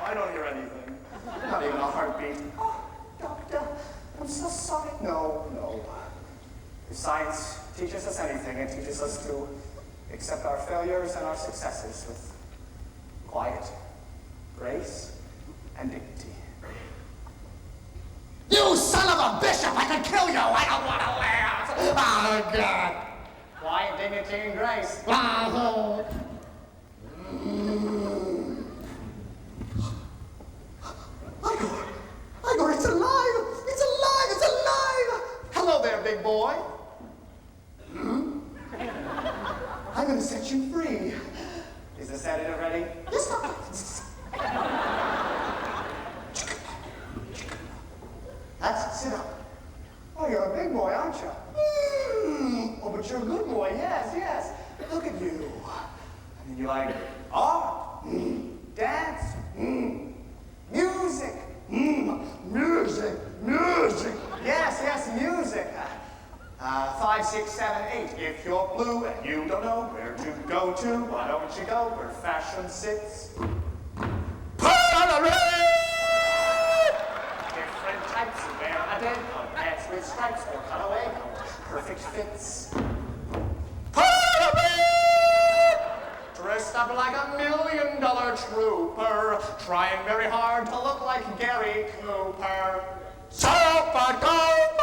H: I don't hear anything. Not even a heartbeat.
F: Oh, doctor, I'm so sorry.
H: No. If science teaches us anything, it teaches us to accept our failures and our successes with quiet, grace, and dignity.
B: You son of a bishop! I could kill you! I don't want to laugh! Oh, God!
H: Quiet, dignity, and grace.
B: Oh. Igor, it's alive! It's alive! It's alive! Hello there, big boy. I'm gonna set you free.
H: Is the sedative ready?
B: Yes, doctor. That's it. Sit up.
H: Oh, you're a big boy, aren't you?
B: Oh, but you're a good boy.
H: Yes. Look at you. I mean, you like art, dance, music.
B: Music.
H: Yes, music. 5, 6, 7, 8. If you're blue and you don't know where to go to, why don't you go where fashion sits? Different types who wear a dead coat, pants with stripes or cutaway coat. Perfect fits. Dressed up like $1 million trooper, trying very hard to look like Gary Cooper. Super Cooper!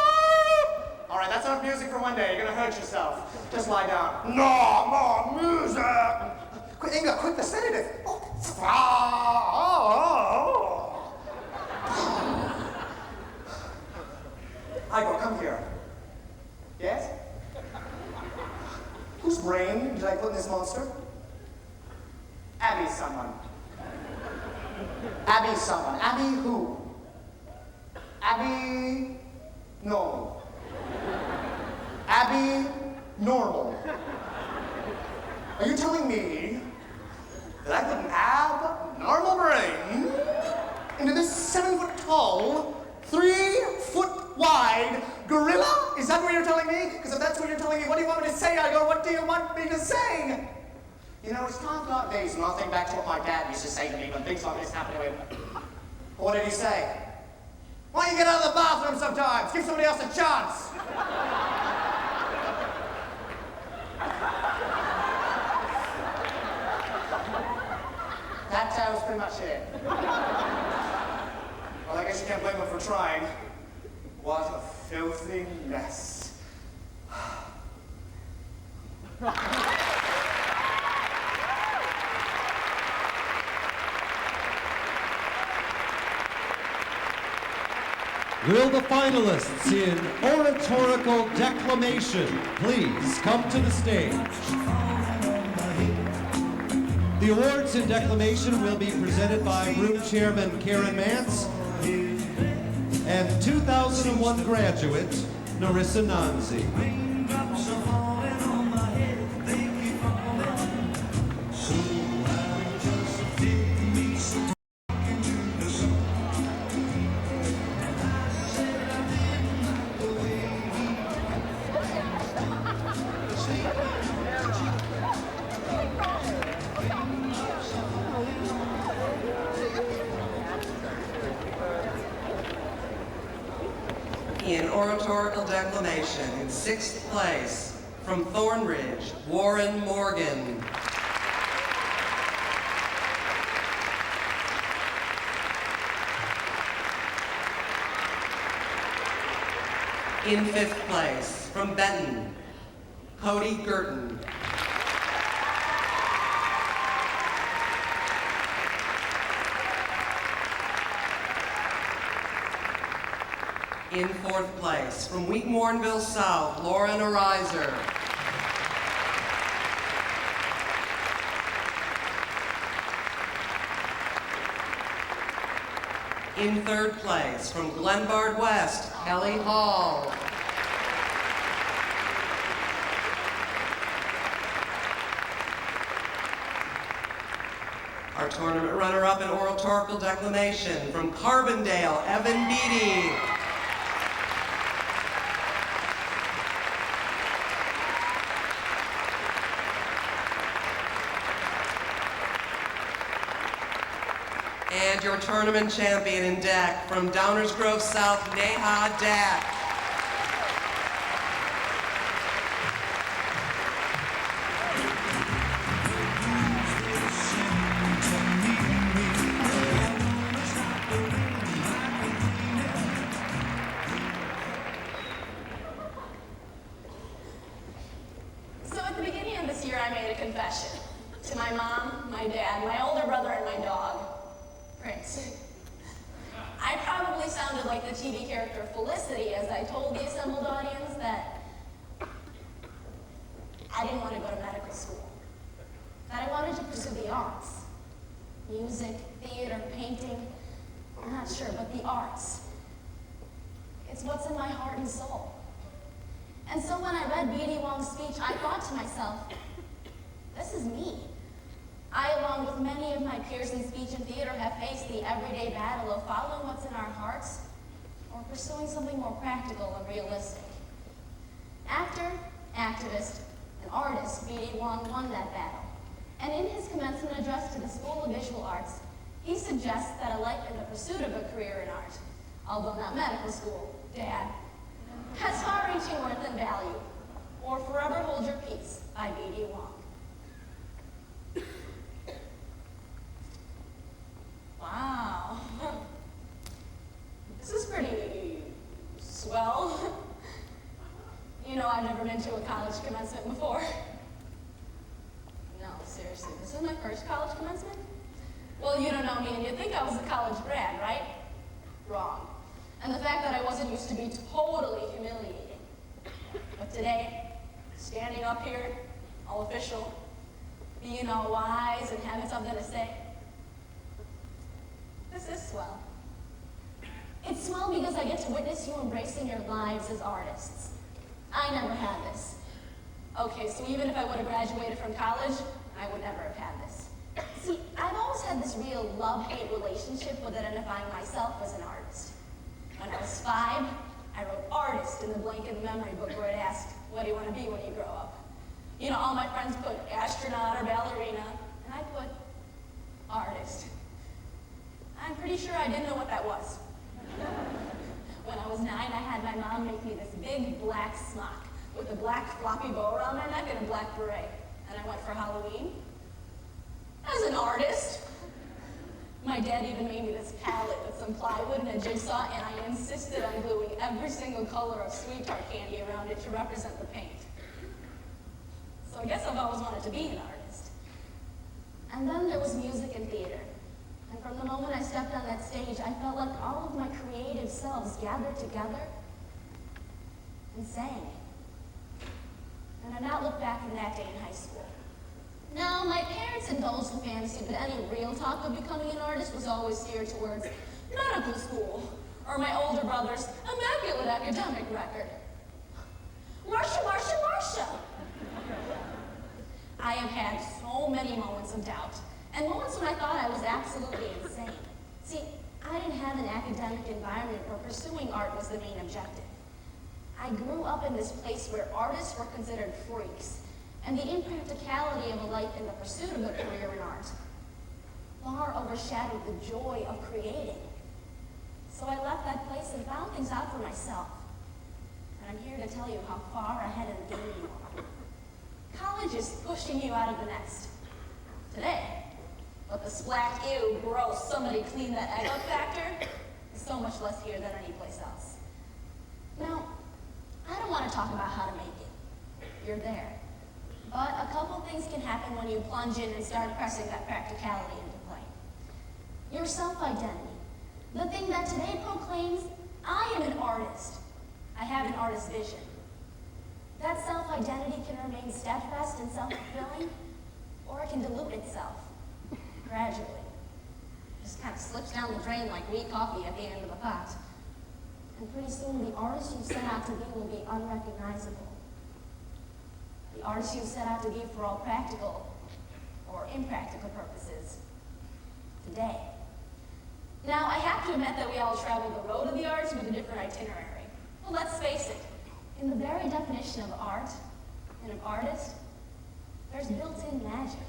H: All right, that's enough music for one day. You're gonna hurt yourself. Just lie down.
B: No more music. Quick, Inga, quick, the sedative.
H: Igor, come here. Yes? Whose brain did I put in this monster? Abby someone. Abby someone. Abby who? Abby... No. Abby normal. Are you telling me that I put an abnormal brain into this 7-foot-tall, 3-foot-wide gorilla? Is that what you're telling me? Because if that's what you're telling me, what do you want me to say, Igor? What do you want me to say? You know, it's time not days, and I'll think back to what my dad used to say to me when things like this happened to him. What did he say? Why don't you get out of the bathroom sometimes? Give somebody else a chance. that was pretty much it. Well, I guess you can't blame him for trying. What a filthy mess.
B: Will the finalists in oratorical declamation please come to the stage? The awards in declamation will be presented by Room Chairman Karen Mance and 2001 graduate Narissa Nanzi.
A: In oratorical declamation, in 6th place, from Thornridge, Warren Morgan. In 5th place, from Benton, Cody Girton. In 4th place, from Wheaton-Warrenville South, Lauren Ariser. In 3rd place, from Glenbard West, Kelly Hall. Our tournament runner-up in oratorical declamation, from Carbondale, Evan Beatty. And your tournament champion in deck, from Downers Grove South, Neha Dak.
I: So at the beginning of this year, I made a confession to my mom, my dad, my older brother, and my dog, Prince. I probably sounded like the TV character Felicity as I told the assembled audience that I didn't want to go to medical school, that I wanted to pursue the arts. Music, theater, painting, I'm not sure, but the arts. It's what's in my heart and soul. And so when I read B.D. Wong's speech, I thought to myself, this is me. I, along with many of my peers in speech and theater, have faced the everyday battle of following what's in our hearts or pursuing something more practical and realistic. Actor, activist, and artist, B.D. Wong won that battle. And in his commencement address to the School of Visual Arts, he suggests that a life in the pursuit of a career in art, although not medical school, Dad, has far-reaching worth and value, or Forever Hold Your Peace by B.D. Wong. Wow. This is pretty swell. You know, I've never been to a college commencement before. No, seriously, this is my first college commencement? Well, you don't know me and you'd think I was a college grad, right? Wrong. And the fact that I wasn't used to be totally humiliating. But today, standing up here, all official, being all wise and having something to say, this is swell. It's swell because I get to witness you embracing your lives as artists. I never had this. Okay, so even if I would have graduated from college, I would never have had this. See, I've always had this real love-hate relationship with identifying myself as an artist. When I was 5, I wrote artist in the blank in the memory book where it asked, what do you want to be when you grow up? You know, all my friends put astronaut or ballerina, and I put artist. I'm pretty sure I didn't know what that was. When I was 9, I had my mom make me this big black smock with a black floppy bow around my neck and a black beret. And I went for Halloween as an artist. My dad even made me this palette with some plywood and a jigsaw, and I insisted on gluing every single color of sweetheart candy around it to represent the paint. So I guess I've always wanted to be an artist. And then there was music and theater. And from the moment I stepped on that stage, I felt like all of my creative selves gathered together and sang. And I've not looked back from that day in high school. Now, my parents indulged the fantasy, but any real talk of becoming an artist was always steered towards medical school, or my older brother's immaculate academic record. Marcia, Marcia, Marcia! I have had so many moments of doubt, and moments when I thought I was absolutely insane. See, I didn't have an academic environment where pursuing art was the main objective. I grew up in this place where artists were considered freaks, and the impracticality of a life in the pursuit of a career in art far overshadowed the joy of creating. So I left that place and found things out for myself. And I'm here to tell you how far ahead of the game you are. College is pushing you out of the nest today, but the splat, ew, gross, somebody clean that egg up factor is so much less here than any place else. Now, I don't want to talk about how to make it. You're there. But a couple things can happen when you plunge in and start pressing that practicality into play. Your self-identity. The thing that today proclaims, I am an artist. I have an artist's vision. That self-identity can remain steadfast and self-fulfilling, or it can dilute itself gradually. Just kind of slips down the drain like weak coffee at the end of the pot. And pretty soon the artist you set out to be will be unrecognizable. The artist you set out to be for all practical or impractical purposes today. Now, I have to admit that we all travel the road of the arts with a different itinerary. Well, let's face it, in the very definition of art and of artist, there's built-in magic.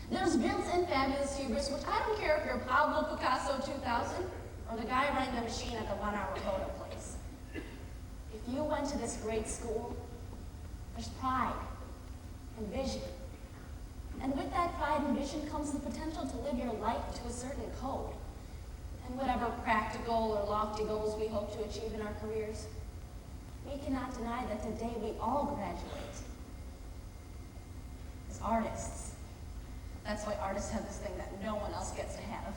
I: There's built-in fabulous hubris, which I don't care if you're Pablo Picasso 2000 or the guy running the machine at the 1 hour photo place. If you went to this great school, there's pride and vision. And with that pride and vision comes the potential to live your life to a certain code. And whatever practical or lofty goals we hope to achieve in our careers, we cannot deny that today we all graduate as artists. That's why artists have this thing that no one else gets to have.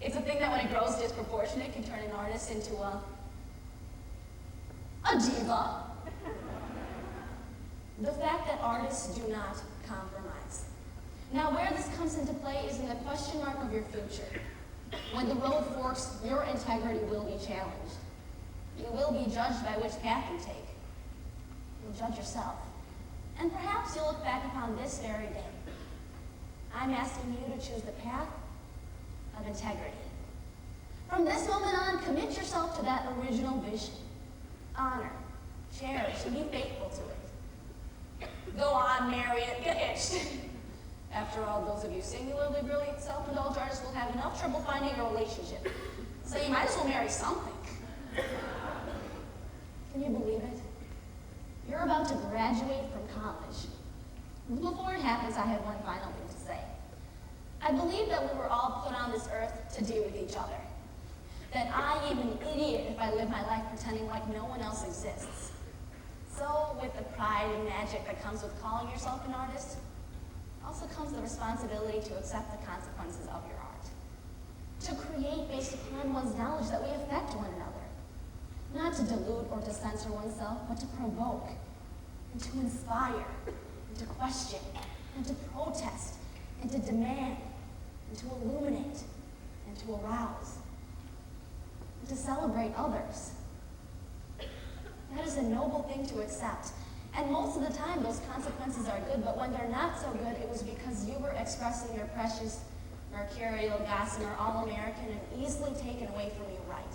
I: It's a thing that when it grows disproportionate can turn an artist into a diva. The fact that artists do not compromise. Now, where this comes into play is in the question mark of your future. When the road forks, your integrity will be challenged. You will be judged by which path you take. You'll judge yourself. And perhaps you'll look back upon this very day. I'm asking you to choose the path of integrity. From this moment on, commit yourself to that original vision. Honor, cherish, and be faithful to it. Go on, marry it, get hitched. After all, those of you singularly brilliant self-indulged artists will have enough trouble finding a relationship. So you might as well marry something. Can you believe it? You're about to graduate from college. Before it happens, I have one final thing to say. I believe that we were all put on this earth to deal with each other. That I am an idiot if I live my life pretending like no one else exists. So, with the pride and magic that comes with calling yourself an artist, also comes the responsibility to accept the consequences of your art. To create based upon one's knowledge that we affect one another. Not to dilute or to censor oneself, but to provoke, and to inspire, and to question, and to protest, and to demand, and to illuminate, and to arouse, and to celebrate others. That is a noble thing to accept. And most of the time, those consequences are good, but when they're not so good, it was because you were expressing your precious, mercurial, gossamer, all-American, and easily taken away from you right.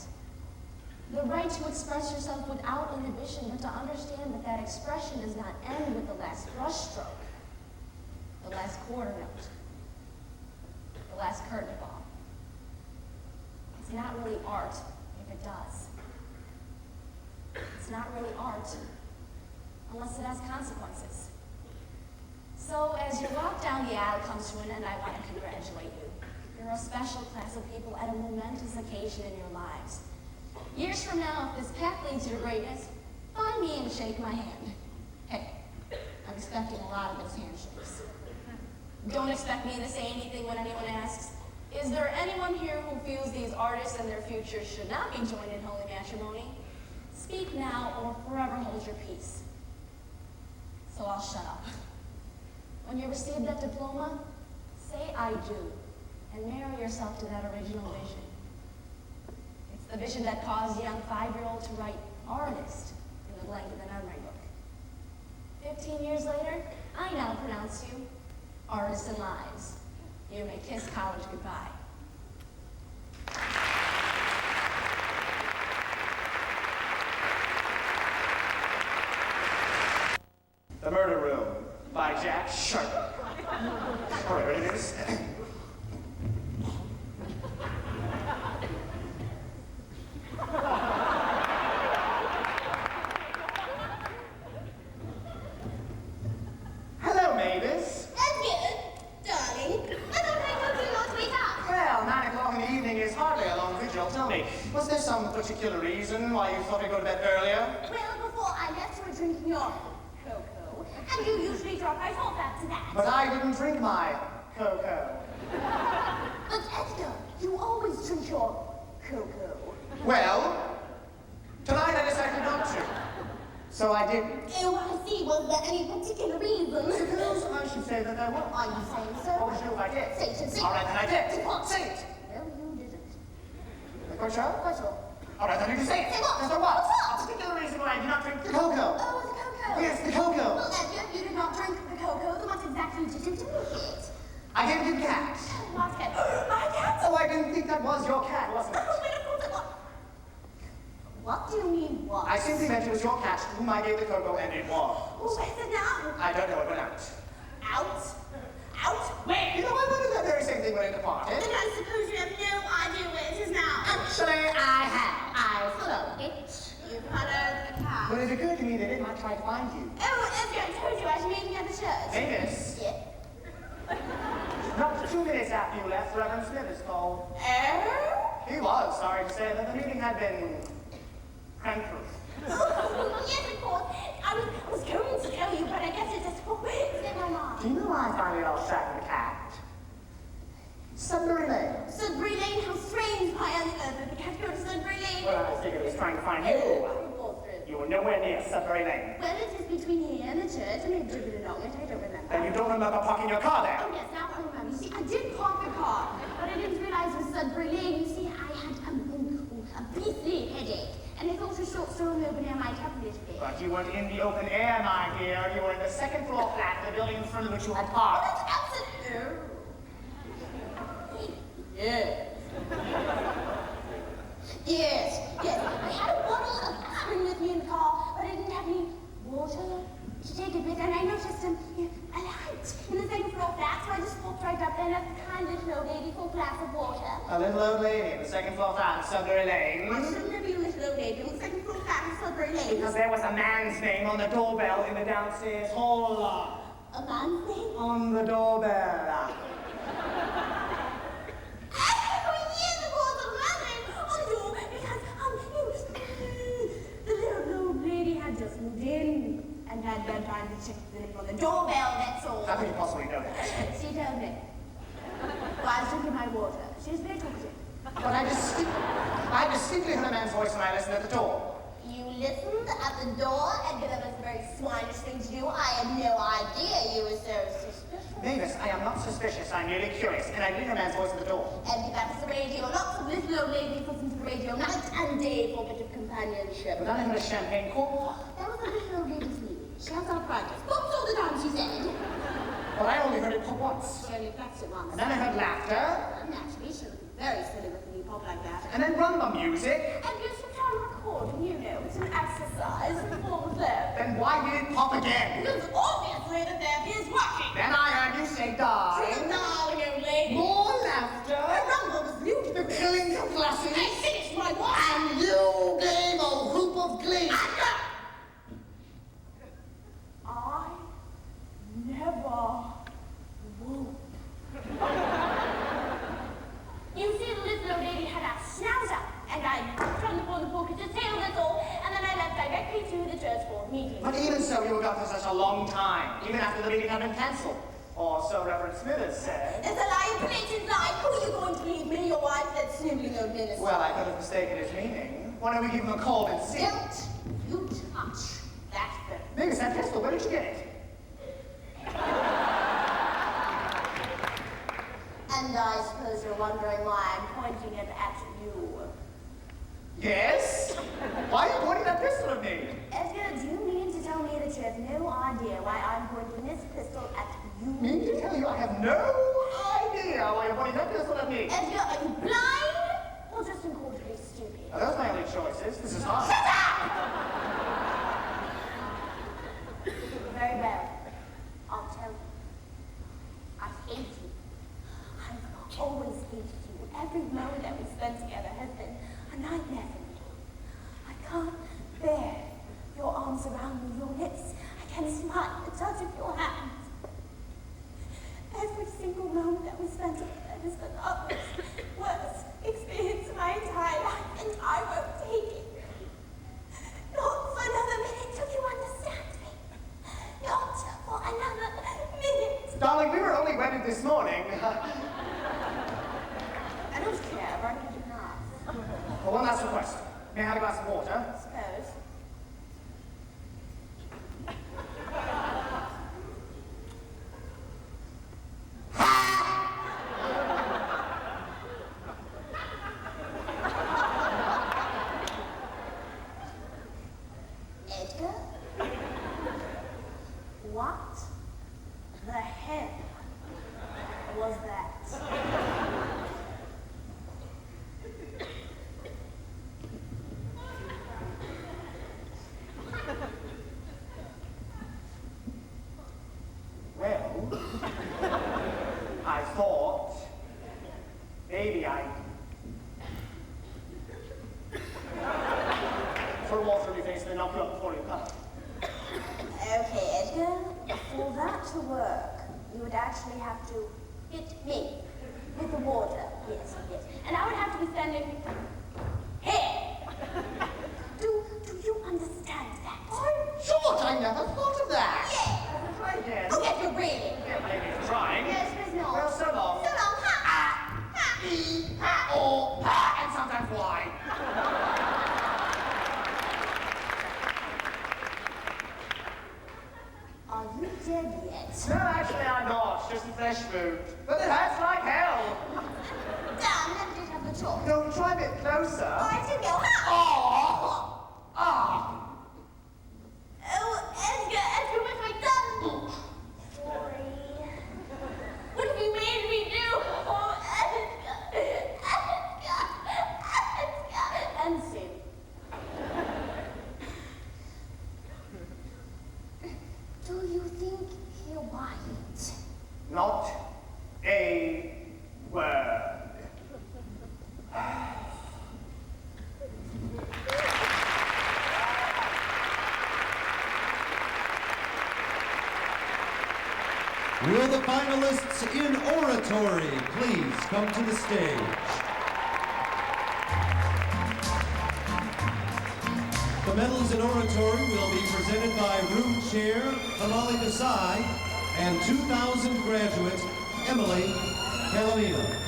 I: The right to express yourself without inhibition, but to understand that that expression does not end with the last brushstroke, the last quarter note, the last curtain call. It's not really art if it does. It's not really art unless it has consequences. So as your walk down the aisle comes to an end, I want to congratulate you. You're You're a special class of people at a momentous occasion in your lives. Years from now, if this path leads you to greatness, find me and shake my hand. Hey, I'm expecting a lot of those handshakes. Don't expect me to say anything when anyone asks, is there anyone here who feels these artists and their futures should not be joined in holy matrimony? Speak now or forever hold your peace. So I'll shut up. When you receive that diploma, say I do, and marry yourself to that original vision. It's the vision that caused a young 5-year-old to write artist in the blank of the memory book. 15 years later, I now pronounce you artists and lives. You may kiss college goodbye.
H: The Murder Room by Jack Sharp. All right, ready, ladies? Hello, Mavis.
I: That's good, darling. I thought I told you not to wake up.
H: Well, 9 o'clock in the evening is hardly a long vigil. Tell me, was there some particular reason why you thought I'd go to bed earlier?
D: Well, before I left, you were drinking your cocoa, and you usually drop my fault back to that.
H: But I didn't drink my cocoa.
D: But Edgar, you always drink your cocoa.
H: Well, tonight I decided not to. So I didn't.
D: Oh, I see. Was there any particular reason?
H: Suppose I should say that there was.
D: Are you saying so?
H: What would you do if I did?
D: Say it, say it.
H: All right, then I did.
D: Say what?
H: Say it.
D: No, you didn't.
H: Quite sure?
D: Quite sure.
H: All right, then you can say it.
D: Say what?
H: Yes, there was.
D: What's up?
H: A particular reason why I did not drink the cocoa.
D: Oh, the cocoa.
H: Yes, the cocoa.
D: Well, Edgar, you did not drink the cocoa. Then what exactly did you do with it?
H: I gave it to cat.
D: My cat. My cat?
H: Oh, I didn't think that was your cat, wasn't it?
D: Oh, wait, of course it was. What do you mean, what?
H: I simply meant it was your cat to whom I gave the cocoa, and it was.
D: Oh, where's it now?
H: I don't know, it went out.
D: Out? Out? Where?
H: You know, I wondered that very same thing when it departed.
D: Then I suppose you have no idea where it is now.
H: Actually, I have.
D: I followed it. You followed the cat.
H: But it occurred to me that it might try to find you.
D: Oh, Edgar, I told you I was meeting at the church.
H: Mavis,
D: Yeah.
H: not 2 minutes after you left, Reverend Smithers called.
D: Oh?
H: He was sorry to say that the meeting had been prank-proof.
D: Yes, of course. I was going to tell you, but I guess it just slipped my mind.
H: Do you know I finally lost track of the cat? Sudbury Lane.
D: Sudbury Lane, how strange. Why on earth did the cat go to Sudbury Lane?
H: Well, I figured it was trying to find you. You were nowhere near Sudbury Lane.
D: Well, it is between here and the church, and we've driven along it. I don't remember.
H: And you don't remember parking your car there?
D: Oh, yes, now I remember. You see, I did park the car, but I didn't realize it was Sudbury Lane. You see, I had a beastly headache, and I thought a short stroll over there might help a little bit.
H: But you weren't in the open air, my dear. You were in the second floor flat, the building in front of which you had
D: Oh,
H: parked.
D: that's absolutely... Yes. Yes, yes. I had a bottle of aspirin with me in the car, but I didn't have any water to take it with, and I noticed a light in the second floor flat, so I just walked right up there and asked the kind little old lady for a glass of water.
H: A little old lady in the second floor flat of Sudbury Lane.
D: Why shouldn't there be a little old lady in the second floor flat of Sudbury Lane?
H: Because there was a man's name on the doorbell in the downstairs hall.
D: A man's name?
H: On the doorbell.
D: Oh, yes, of course, a man's name on the door, because, the little old lady had just moved in and had been trying to check the name on the doorbell, that's all.
H: How could you possibly know that?
D: She told me. While I was drinking my water. She was very talkative.
H: But I distinctly heard a man's voice when I listened at the door.
D: You listened at the door, and that was a very swinish thing to do. I had no idea you were so suspicious.
H: Mavis, I am not suspicious. I'm merely curious, and I did hear a man's voice at the door.
D: And that was the radio. Lots of little old ladies listen to the radio night and day for a bit of companionship.
H: But then I heard a champagne cork.
D: That was a little old lady's name. She has arthritis. Pops all the time, she said.
H: But I only heard it pop once.
D: She only flaps it once.
H: And then I heard laughter.
D: Naturally, she was very silly with me pop like that.
H: And then rumba music.
D: And you should try recording, you know. It's an exercise in the form of therapy.
H: Then why did it pop again?
D: Because obviously the therapy is working.
H: Then I heard you say
D: She's a
H: darling.
D: darling old lady.
H: More laughter.
D: Her rumble was beautiful.
H: The clink of glasses.
D: I finished my water.
H: And you gave a whoop of glee.
D: I never whoop.
I: get me to the church board meeting.
H: But even so, you were gone for such a long time, even after the meeting had been cancelled. Or so Reverend Smithers said.
D: It's a lie, a blatant lie. Who are you going to believe, me or your wife that's simply no minister?
H: Well, I could have mistaken his meaning. Why don't we give him a call and see?
D: Don't you touch that thing.
H: Miss, that pistol, where did you get it?
C: And I suppose you're wondering why I'm pointing it at you.
H: Yes? Why are you pointing that pistol at me?
C: Edgar, do you mean to tell me that you have no idea why I'm pointing this pistol at you?
H: Mean to tell you I have no idea why you're pointing that pistol at me.
C: Edgar, are you blind? Or just incredibly stupid?
H: Are those my only choices? This is hard.
C: Shut up! Very well. I'll tell you. I hate you. I've always hated you. Every moment that we spent together has been a nightmare for me. I can't bear your arms around me, your lips. I can't smile at the touch of your hand. Every single moment that we spent together has been the worst experience of my entire life, and I won't take it. Not for another minute till you understand me. Not for another minute.
H: Darling, we were only wedded this morning.
C: I don't care. I've already had enough.
H: Well, one last request. May I have a glass of water?
C: I suppose. Edgar? What the hell was that?
H: Well, I thought maybe I'd throw water in your face and then knock you up before you come.
C: Okay, Edgar, for that to work, you would actually have to hit me with the water. Yes, yes. And I would have to be standing here. Do you understand that?
H: I'm short, I never thought of that.
C: Yeah.
H: Try again.
C: Oh, yes, you're really.
H: Yeah, maybe it's trying.
C: Yes, Miss Knowles.
H: Well, so long.
C: So long, ha! Ha! Ha!
H: Or and sometimes why.
C: Are you dead yet?
H: No, actually I'm not. Just a fresh food. But it hurts like hell.
C: Damn, never did have the choice.
H: No, try a bit closer.
C: Oh, I do go, ha!
H: Oh! Ah!
C: Oh, Edgar, what have I done? Sorry. What have you made me do? Oh, Edgar. And Sue. Do you think he'll buy it?
H: Not a word.
B: Will the finalists in oratory please come to the stage? The medals in oratory will be presented by Room Chair Kamali Desai and 2000 graduate Emily Calamino.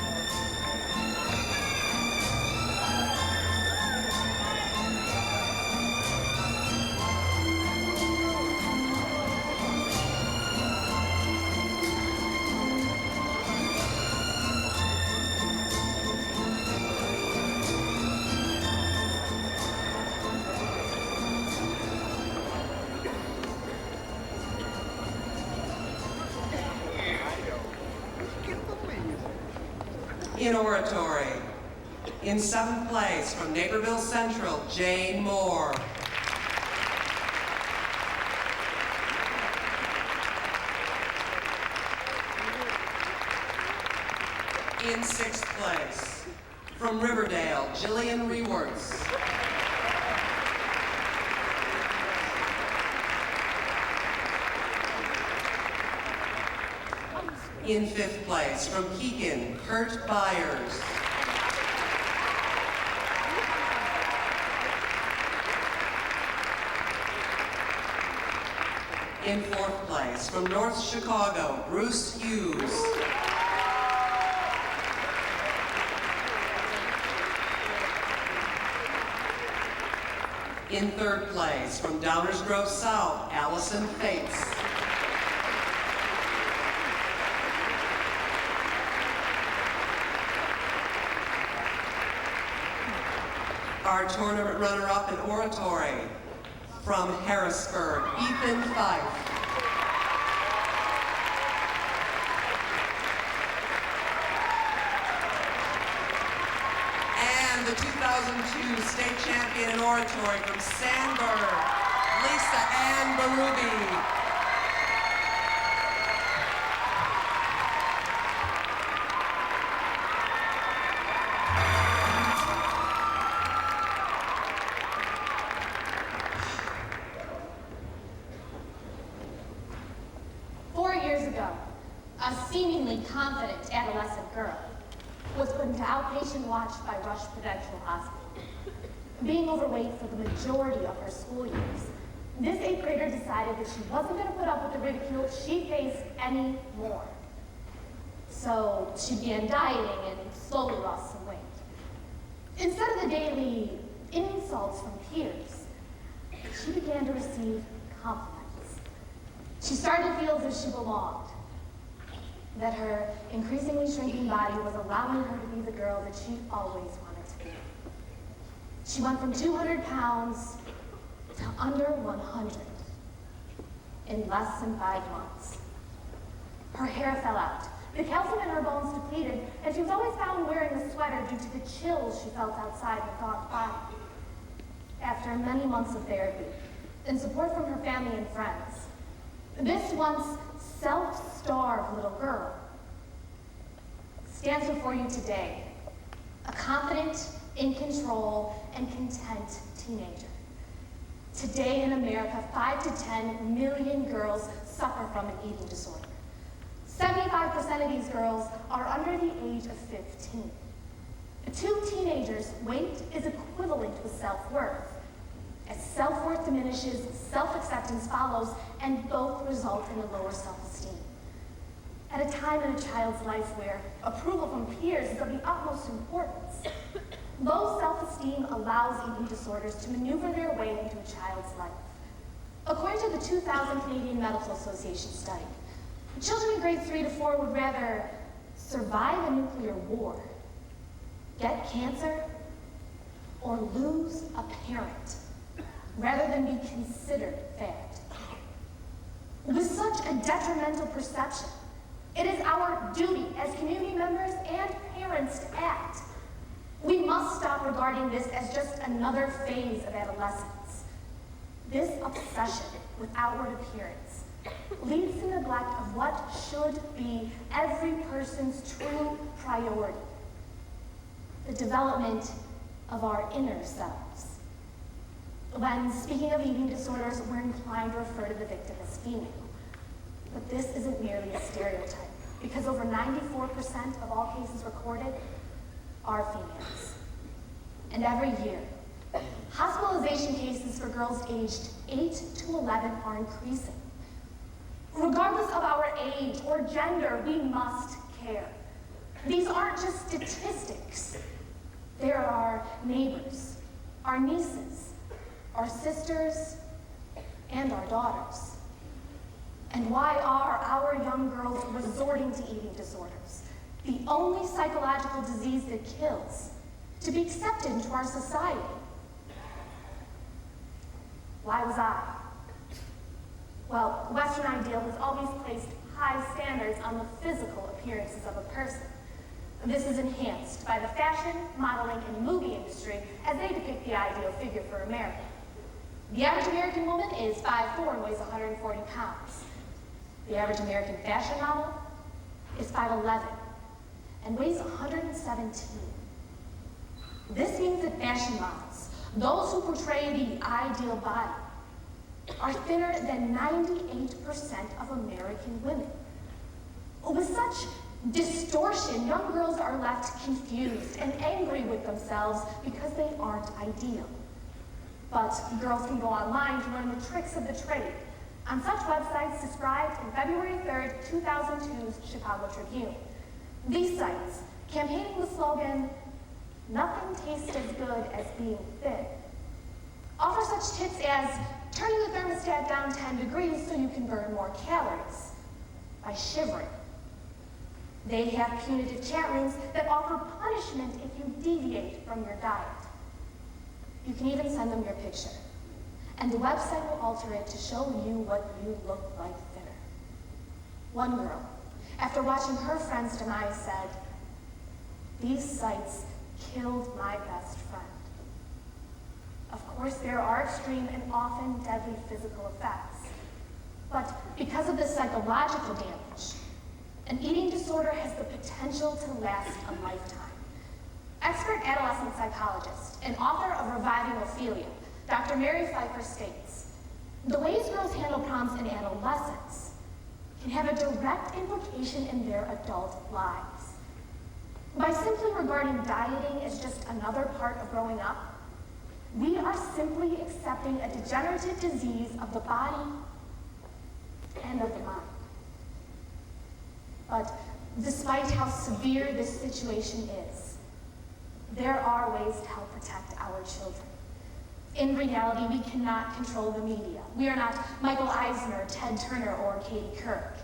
A: In oratory, in 7th place from Naperville Central, Jane Moore. In 6th place from Riverdale, Jillian Rewerts. In 5th place from Keegan, Kurt Byers. In fourth place, from North Chicago, Bruce Hughes. In third place, from Downers Grove South, Allison Fates. Our tournament runner-up in oratory, from Harrisburg, Ethan Fife. And the 2002 state champion in oratory from Sandburg, Lisa Ann Berube.
I: 4 years ago, a seemingly confident adolescent girl was put into outpatient watch by Rush Prudential Hospital. Being overweight for the majority of her school years, this 8th grader decided that she wasn't going to put up with the ridicule she faced anymore. So she began dieting and slowly lost some weight. Instead of the daily insults from peers, she began to receive compliments. She started to feel as if she belonged, that her increasingly shrinking body was allowing her to be the girl that she always wanted to be. She went from 200 pounds to under 100 in less than 5 months. Her hair fell out, the calcium in her bones depleted, and she was always found wearing a sweater due to the chills she felt outside her thawed body. After many months of therapy and support from her family and friends, this once self-starved little girl stands before you today, a confident, in control, and content teenager. Today in America, 5 to 10 million girls suffer from an eating disorder. 75% of these girls are under the age of 15. 2 teenagers' weight is equivalent with self-worth. As self-worth diminishes, self-acceptance follows, and both result in a lower self-esteem. At a time in a child's life where approval from peers is of the utmost importance, low self-esteem allows eating disorders to maneuver their way into a child's life. According to the 2000 Canadian Medical Association study, children in grades 3 to 4 would rather survive a nuclear war, get cancer, or lose a parent, rather than be considered fat. With such a detrimental perception, it is our duty as community members and parents to act. We must stop regarding this as just another phase of adolescence. This obsession with outward appearance leads to neglect of what should be every person's true priority, the development of our inner selves. When speaking of eating disorders, we're inclined to refer to the victim as female. But this isn't merely a stereotype, because over 94% of all cases recorded are females. And every year, hospitalization cases for girls aged 8 to 11 are increasing. Regardless of our age or gender, we must care. These aren't just statistics. There are neighbors, our nieces, our sisters, and our daughters. And why are our young girls resorting to eating disorders, the only psychological disease that kills, to be accepted into our society? Why was I? Well, Western ideal has always placed high standards on the physical appearances of a person. This is enhanced by the fashion, modeling, and movie industry as they depict the ideal figure for America. The average American woman is 5'4" and weighs 140 pounds. The average American fashion model is 5'11" and weighs 117. This means that fashion models, those who portray the ideal body, are thinner than 98% of American women. With such distortion, young girls are left confused and angry with themselves because they aren't ideal. But girls can go online to learn the tricks of the trade, on such websites described in February 3rd, 2002's Chicago Tribune. These sites, campaigning the slogan, "Nothing tastes as good as being thin," offer such tips as turning the thermostat down 10 degrees so you can burn more calories by shivering. They have punitive chat rooms that offer punishment if you deviate from your diet. You can even send them your picture, and the website will alter it to show you what you look like thinner. One girl, after watching her friend's demise, said, "These sites killed my best friend." Of course, there are extreme and often deadly physical effects. But because of the psychological damage, an eating disorder has the potential to last a lifetime. Expert adolescent psychologist and author of Reviving Ophelia, Dr. Mary Pfeiffer states, "The ways girls handle proms in adolescence can have a direct implication in their adult lives. By simply regarding dieting as just another part of growing up, we are simply accepting a degenerative disease of the body and of the mind." But despite how severe this situation is, there are ways to help protect our children. In reality, we cannot control the media. We are not Michael Eisner, Ted Turner, or Katie Couric.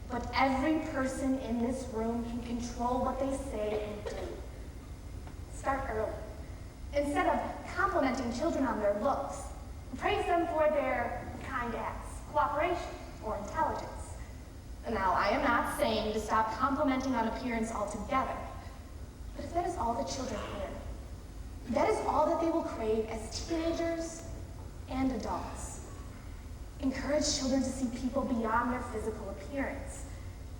I: But every person in this room can control what they say and do. Start early. Instead of complimenting children on their looks, praise them for their kind acts, cooperation, or intelligence. Now, I am not saying to stop complimenting on appearance altogether, but if that is all the children hear, that is all that they will crave as teenagers and adults. Encourage children to see people beyond their physical appearance,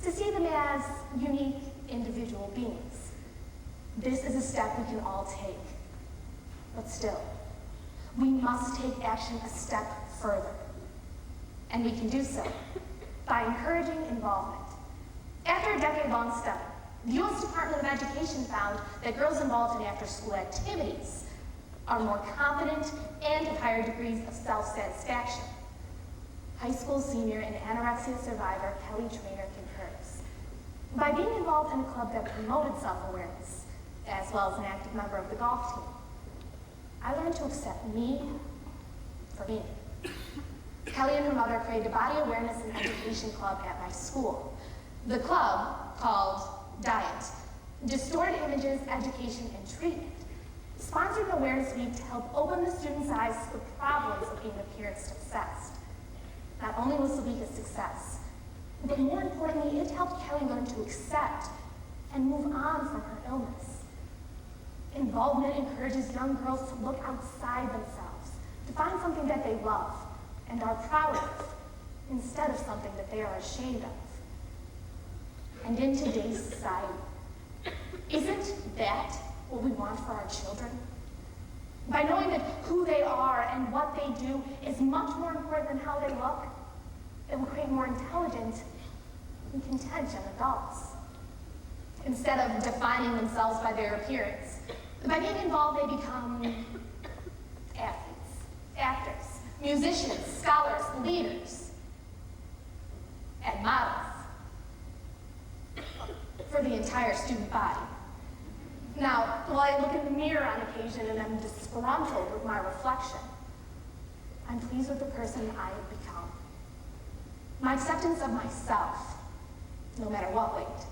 I: to see them as unique individual beings. This is a step we can all take. But still, we must take action a step further. And we can do so by encouraging involvement. After a decade-long study, the U.S. Department of Education found that girls involved in after-school activities are more confident and have higher degrees of self-satisfaction. High school senior and anorexia survivor Kelly Traynor concurs. By being involved in a club that promoted self-awareness, as well as an active member of the golf team, I learned to accept me for me. Kelly and her mother created a body awareness and education club at my school. The club, called Diet, Distorted Images, Education, and Treatment, sponsored an awareness week to help open the students' eyes to the problems of being appearance-obsessed. Not only was the week a success, but more importantly, it helped Kelly learn to accept and move on from her illness. Involvement encourages young girls to look outside themselves, to find something that they love and are proud of, instead of something that they are ashamed of. And in today's society, isn't that what we want for our children? By knowing that who they are and what they do is much more important than how they look, it will create more intelligent and content young adults. Instead of defining themselves by their appearance, by being involved, they become athletes, actors, musicians, scholars, leaders, and models for the entire student body. Now, while I look in the mirror on occasion and am disgruntled with my reflection, I'm pleased with the person I have become. My acceptance of myself, no matter what weight,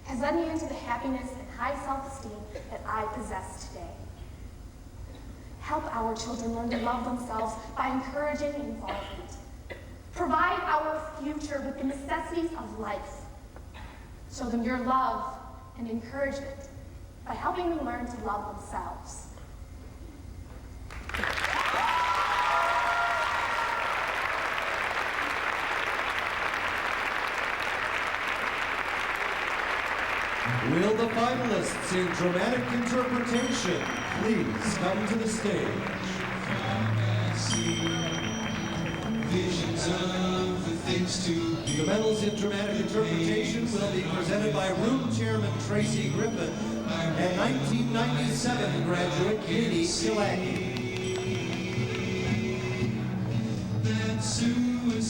I: has led me into the happiness and high self-esteem that I possess today. Help our children learn to love themselves by encouraging involvement. Provide our future with the necessities of life. Show them your love and encouragement by helping them learn to love themselves.
B: Will the finalists in dramatic interpretation please come to the stage?
J: Visions of the things to be.
B: The medals in dramatic interpretation will be presented by Room Chairman Tracy Griffin and 1997 graduate Katie Gillespie.
J: That suicide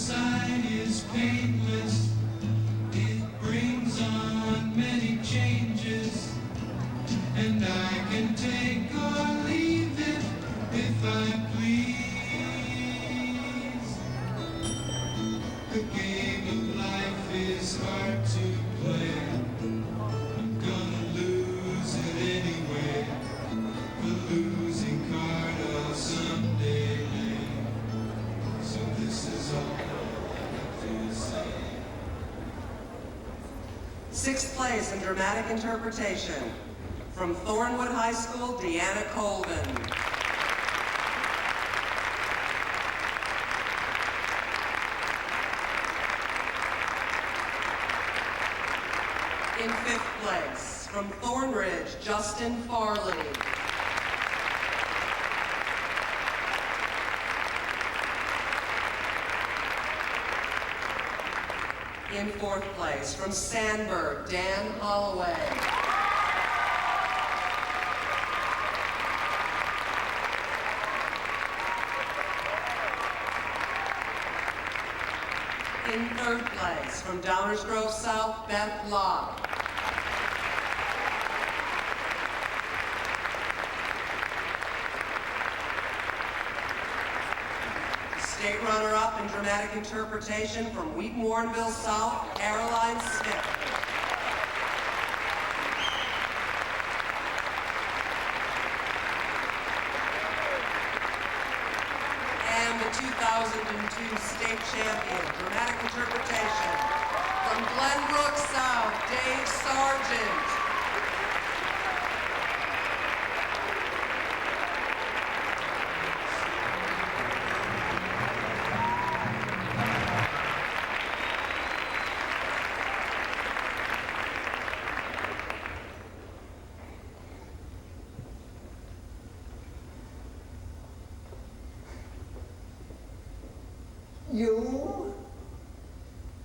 J: The game of life is hard to play. I'm gonna lose it anyway. The losing card I'll someday lay. So this is all I have to say.
A: Sixth place in dramatic interpretation. From Thornwood High School, Deanna Colvin. In fifth place, from Thornridge, Justin Farley. In fourth place, from Sandburg, Dan Holloway. In third place, from Downers Grove South, Beth Locke. State runner-up in dramatic interpretation from Wheaton Warrenville South, Caroline Smith. And the 2002 state champion, dramatic interpretation from Glenbrook South, Dave Sargent.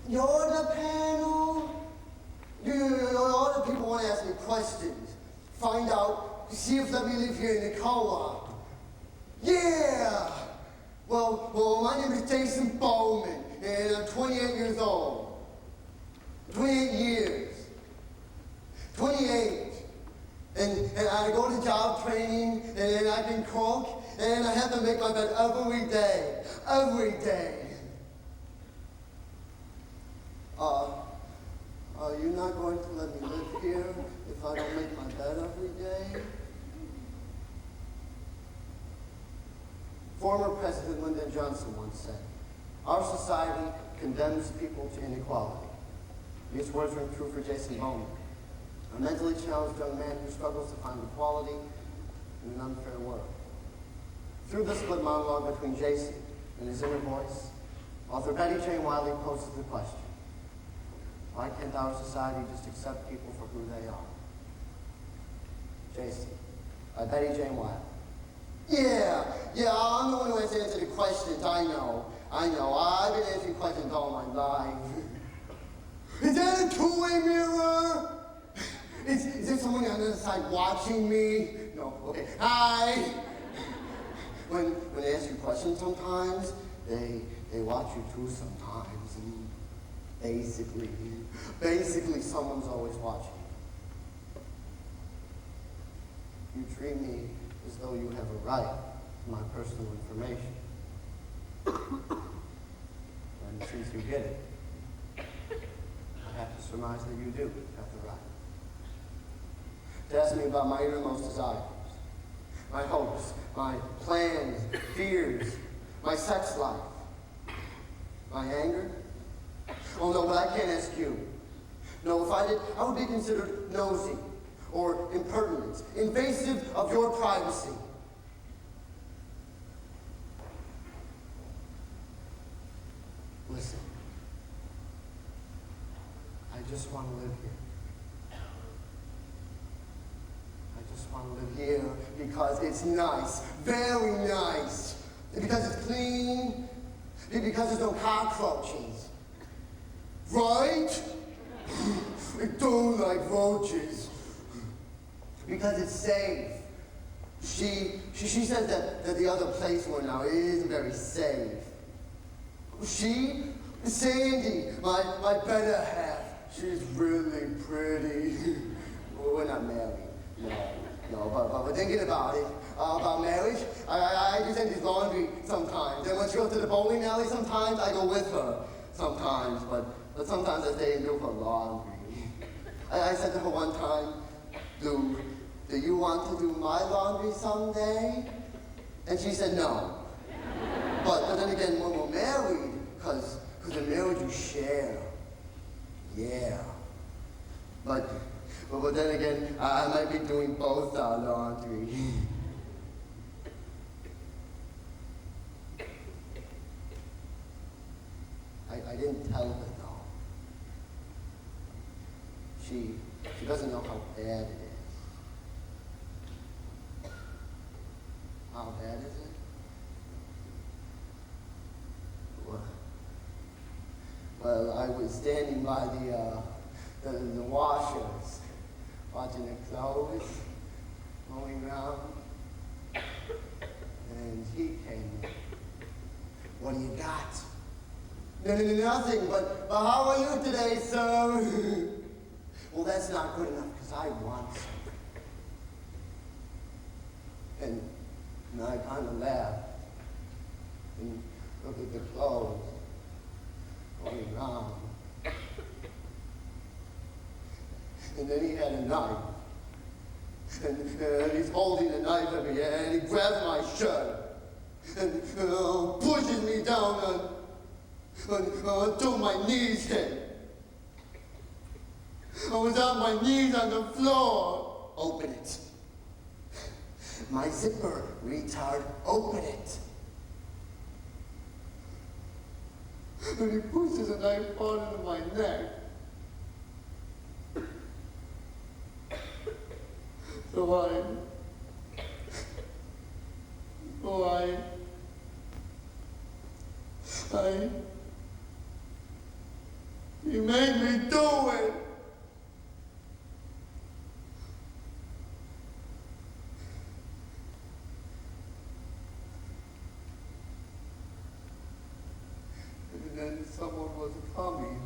K: You're the panel? All the people want to ask me questions. Find out, see if let me live here in the co-op. Yeah! Well, my name is Jason Bowman, and I'm 28 years old. 28 years. 28. And I go to job training, and I can cook, and I have to make my bed every day. Every day. Are you not going to let me live here if I don't make my bed every day? Former President Lyndon Johnson once said, "Our society condemns people to inequality." These words ring true for Jason Bowman, a mentally challenged young man who struggles to find equality in an unfair world. Through the split monologue between Jason and his inner voice, author Betty Jane Wiley poses the question, why can't our society just accept people for who they are? Jason, by Betty Jane Wiley. Yeah, I'm the one who has to answer the questions, I know. I've been answering questions all my life. Is that a two-way mirror? Is there someone on the other side watching me? No, okay. Hi! When they ask you questions sometimes, they watch you too sometimes. And basically someone's always watching. You treat me as though you have a right to my personal information. And since you get it, I have to surmise that you do have the right. To ask me about my innermost desires, my hopes, my plans, fears, my sex life, my anger. Oh no, but I can't ask you. No, if I did, I would be considered nosy or impertinent, invasive of your privacy. Listen, I just want to live here. I just want to live here because it's nice, very nice. Because it's clean, because there's no cockroaches. Right? I don't like roaches. Because it's safe. She says that the other place we're now isn't very safe. Sandy, my better half, she's really pretty. We're not married. No, but we're thinking about it. About marriage. I do Sandy's laundry sometimes. And when she goes to the bowling alley sometimes, I go with her. sometimes, but sometimes I stay and do her laundry. I said to her one time, do you want to do my laundry someday? And she said no. But then again, when we're married, because in marriage you share. Yeah. But then again, I might be doing both our laundry. I didn't tell her though. She doesn't know how bad it is. How bad is it? Well, I was standing by the washers, watching the clothes going around, and he came in. What do you got? Nothing, but how are you today, sir? Well, that's not good enough, because I want something. And I kind of laughed and looked at the clothes going around. And then he had a knife. And he's holding the knife at me, and he grabs my shirt and pushes me down until my knees hit. I was on my knees on the floor. Open it. My zipper, retard, open it. And he pushes a knife onto my neck. You made me do it. And then someone was coming.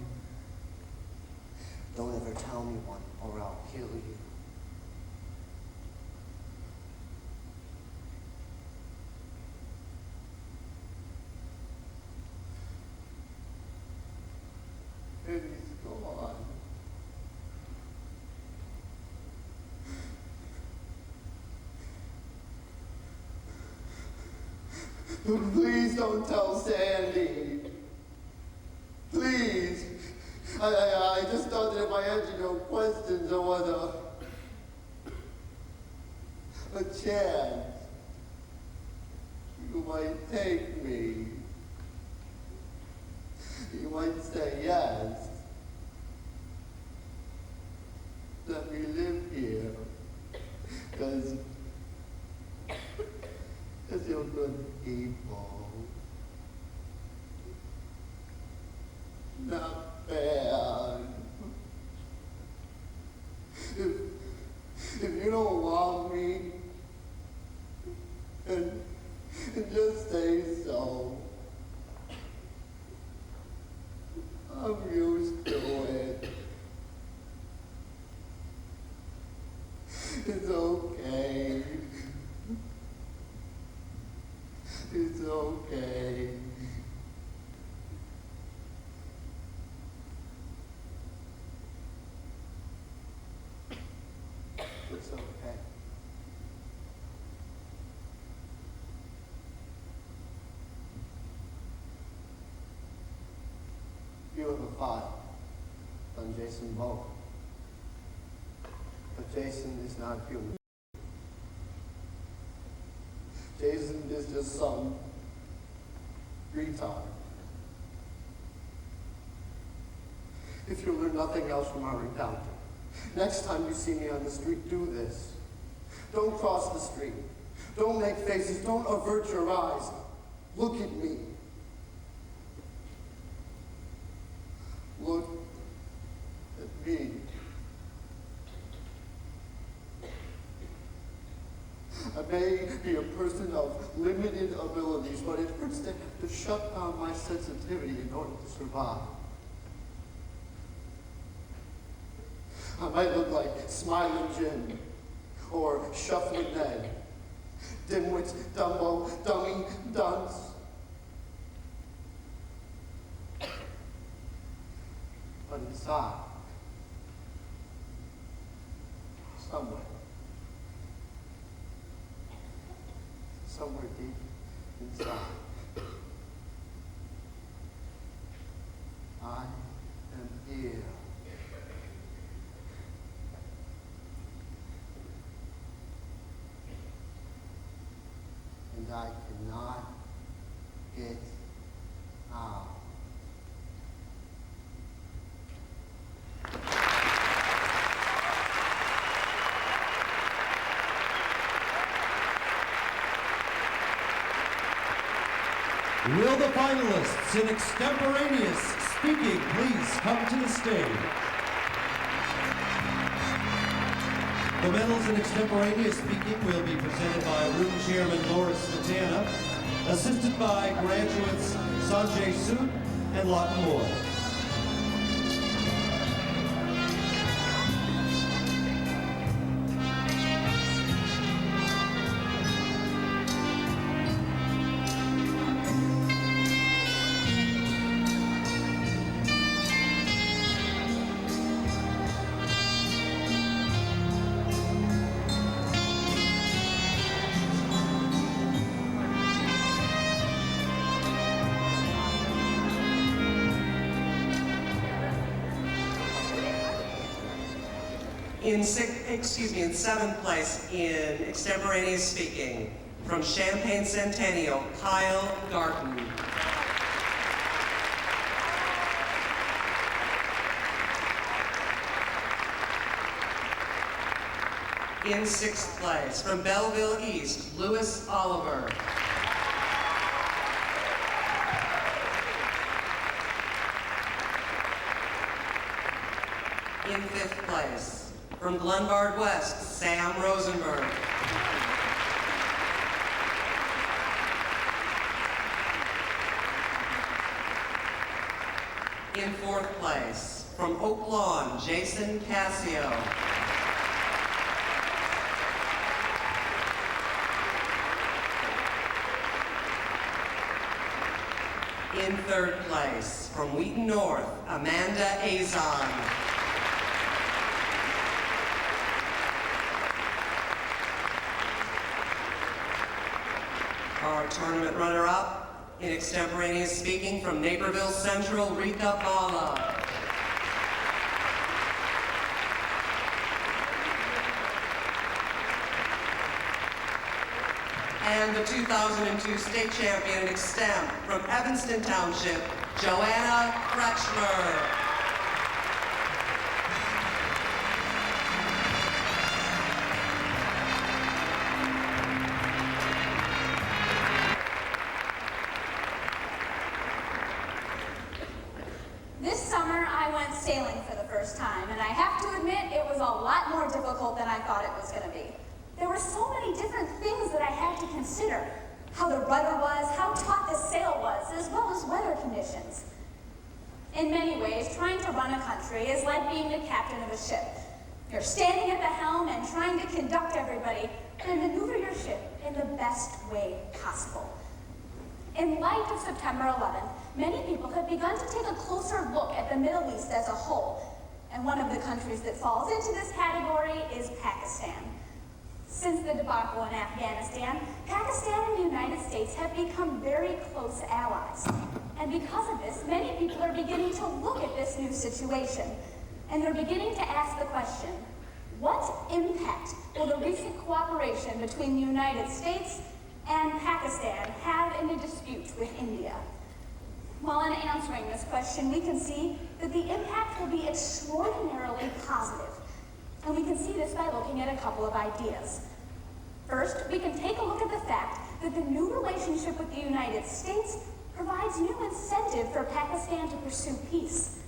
K: Don't ever tell me one, or I'll kill you. And he's gone. Please don't tell Sandy. Please. I just thought that if I answered your questions, there was a chance. You might take me. You might say yes. Let me live here. Because you're good people. Not bad. If you don't want me, and just say so. I'm used to it. It's okay. It's okay. It's okay. You have a file on Jason Bowen. But Jason is not human. Jason is just some retard. If you learn nothing else from our encounter, next time you see me on the street, do this. Don't cross the street. Don't make faces. Don't avert your eyes. Look at me. Look at me. I may be a person of limited abilities, but it hurts to have to shut down my sensitivity in order to survive. I might look like Smiling Jim, or Shuffling Ned, Dimwit, Dumbo, Dummy, Dunce. But inside, somewhere deep inside, I am here. And I cannot get out.
B: Will the finalists in extemporaneous speaking please come to the stage? The medals in extemporaneous speaking will be presented by Room Chairman Laura Smetana, assisted by graduates Sanjay Sood and Lawton Moore.
A: In seventh place in extemporaneous speaking, from Champaign Centennial, Kyle Garton. In sixth place, from Belleville East, Lewis Oliver. In fifth place, from Glenbard West, Sam Rosenberg. In fourth place, from Oak Lawn, Jason Cassio. In third place, from Wheaton North, Amanda Azon. Our tournament runner-up in extemporaneous speaking, from Naperville Central, Rika Bala. And the 2002 state champion in extem from Evanston Township, Joanna Kretschmer.
D: This summer, I went sailing for the first time, and I have to admit, it was a lot more difficult than I thought it was going to be. There were so many different things that I had to consider. How the rudder was, how taut the sail was, as well as weather conditions. In many ways, trying to run a country is like being the captain of a ship. You're standing at the helm and trying to conduct everybody and maneuver your ship in the best way possible. In light of September 11th, many people have begun to take a closer look at the Middle East as a whole, and one of the countries that falls into this category is Pakistan. Since the debacle in Afghanistan, Pakistan and the United States have become very close allies. And because of this, many people are beginning to look at this new situation, and they're beginning to ask the question, what impact will the recent cooperation between the United States and Pakistan have in the dispute with India? Well, in answering this question, we can see that the impact will be extraordinarily positive. And we can see this by looking at a couple of ideas. First, we can take a look at the fact that the new relationship with the United States provides new incentive for Pakistan to pursue peace.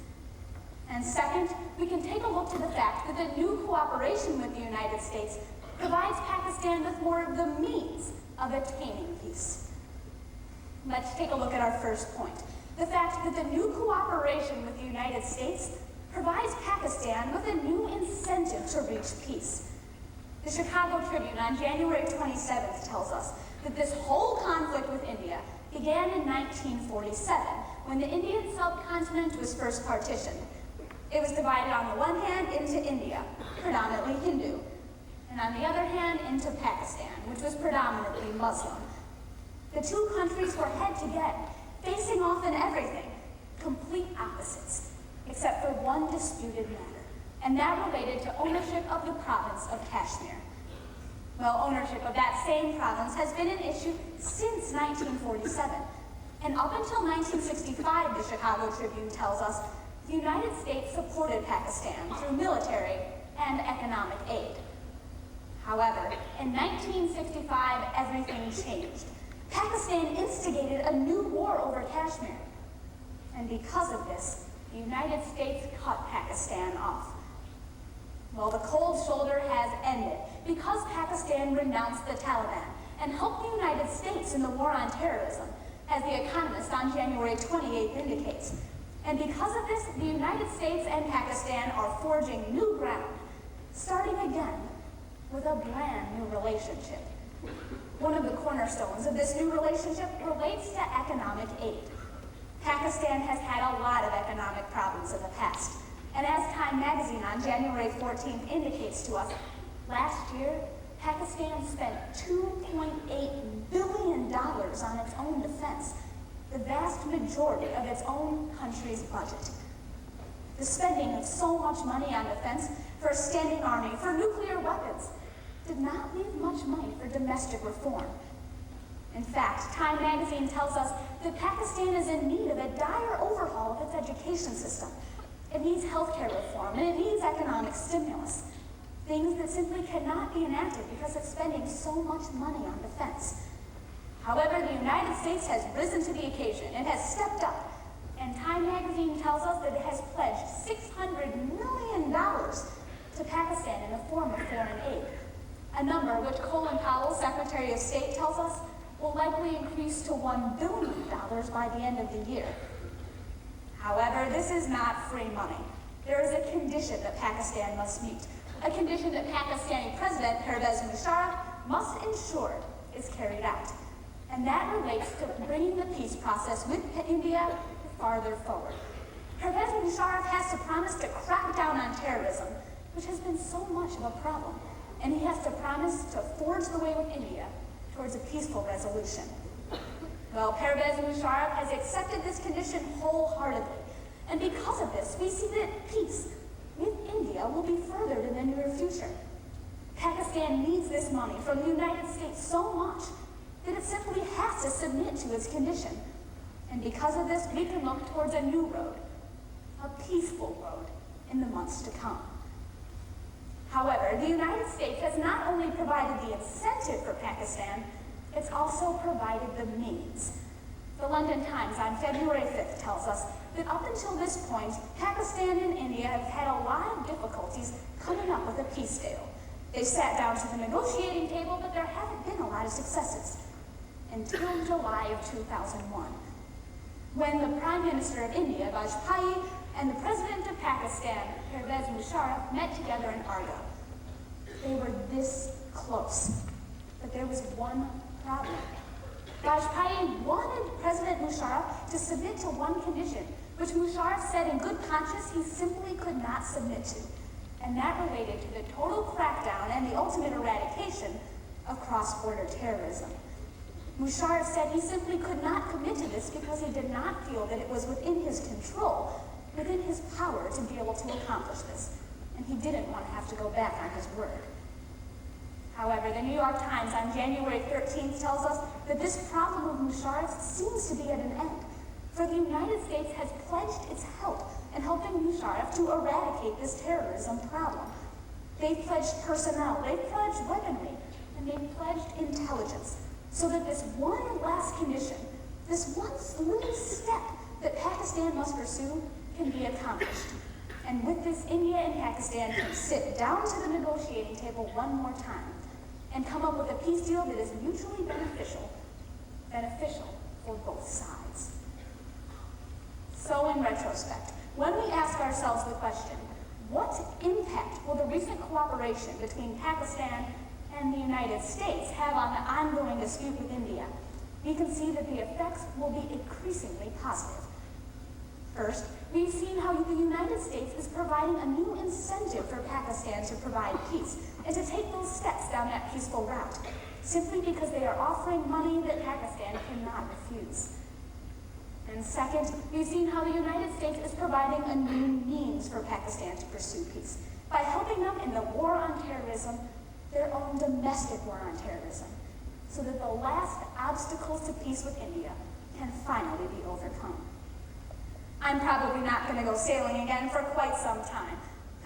D: And second, we can take a look to the fact that the new cooperation with the United States provides Pakistan with more of the means of attaining peace. Let's take a look at our first point. The fact that the new cooperation with the United States provides Pakistan with a new incentive to reach peace. The Chicago Tribune on January 27th tells us that this whole conflict with India began in 1947, when the Indian subcontinent was first partitioned.
L: It was divided on the one hand into India, predominantly Hindu, and on the other hand into Pakistan, which was predominantly Muslim. The two countries were head to head, facing off in everything, complete opposites, except for one disputed matter, and that related to ownership of the province of Kashmir. Well, ownership of that same province has been an issue since 1947, and up until 1965, the Chicago Tribune tells us, the United States supported Pakistan through military and economic aid. However, in 1965, everything changed. Pakistan instigated a new war over Kashmir. And because of this, the United States cut Pakistan off. Well, the cold shoulder has ended because Pakistan renounced the Taliban and helped the United States in the war on terrorism, as The Economist on January 28th indicates. And because of this, the United States and Pakistan are forging new ground, starting again with a brand new relationship. One of the cornerstones of this new relationship relates to economic aid. Pakistan has had a lot of economic problems in the past, and as Time magazine on January 14th indicates to us, last year, Pakistan spent $2.8 billion on its own defense, the vast majority of its own country's budget. The spending of so much money on defense for a standing army, for nuclear weapons, did not leave much money for domestic reform. In fact, Time magazine tells us that Pakistan is in need of a dire overhaul of its education system. It needs healthcare reform, and it needs economic stimulus. Things that simply cannot be enacted because it's spending so much money on defense. However, the United States has risen to the occasion. It has stepped up. And Time magazine tells us that it has pledged $600 million to Pakistan in the form of foreign aid. A number which Colin Powell, Secretary of State, tells us will likely increase to $1 billion by the end of the year. However, this is not free money. There is a condition that Pakistan must meet, a condition that Pakistani President Pervez Musharraf must ensure is carried out. And that relates to bringing the peace process with India farther forward. Pervez Musharraf has to promise to crack down on terrorism, which has been so much of a problem. And he has to promise to forge the way with India towards a peaceful resolution. Well, Pervez Musharraf has accepted this condition wholeheartedly. And because of this, we see that peace with India will be furthered in the near future. Pakistan needs this money from the United States so much that it simply has to submit to its condition. And because of this, we can look towards a new road, a peaceful road, in the months to come. However, the United States has not only provided the incentive for Pakistan, it's also provided the means. The London Times on February 5th tells us that up until this point, Pakistan and India have had a lot of difficulties coming up with a peace deal. They sat down to the negotiating table, but there haven't been a lot of successes until July of 2001, when the Prime Minister of India, Vajpayee, and the President of Pakistan, Pervez Musharraf, met together in Argo. They were this close, but there was one problem. Vajpayee wanted President Musharraf to submit to one condition, which Musharraf said in good conscience he simply could not submit to, and that related to the total crackdown and the ultimate eradication of cross-border terrorism. Musharraf said he simply could not commit to this because he did not feel that it was within his control, within his power to be able to accomplish this, and he didn't want to have to go back on his word. However, the New York Times on January 13th tells us that this problem of Musharraf seems to be at an end, for the United States has pledged its help in helping Musharraf to eradicate this terrorism problem. They've pledged personnel, they've pledged weaponry, and they've pledged intelligence, so that this one last condition, this one little step that Pakistan must pursue can be accomplished. And with this, India and Pakistan can sit down to the negotiating table one more time and come up with a peace deal that is mutually beneficial for both sides. So in retrospect, when we ask ourselves the question, what impact will the recent cooperation between Pakistan and the United States have on the ongoing dispute with India, we can see that the effects will be increasingly positive. First, we've seen how the United States is providing a new incentive for Pakistan to provide peace and to take those steps down that peaceful route, simply because they are offering money that Pakistan cannot refuse. And second, we've seen how the United States is providing a new means for Pakistan to pursue peace by helping them in the war on terrorism, their own domestic war on terrorism, so that the last obstacles to peace with India can finally be overcome. I'm probably not going to go sailing again for quite some time.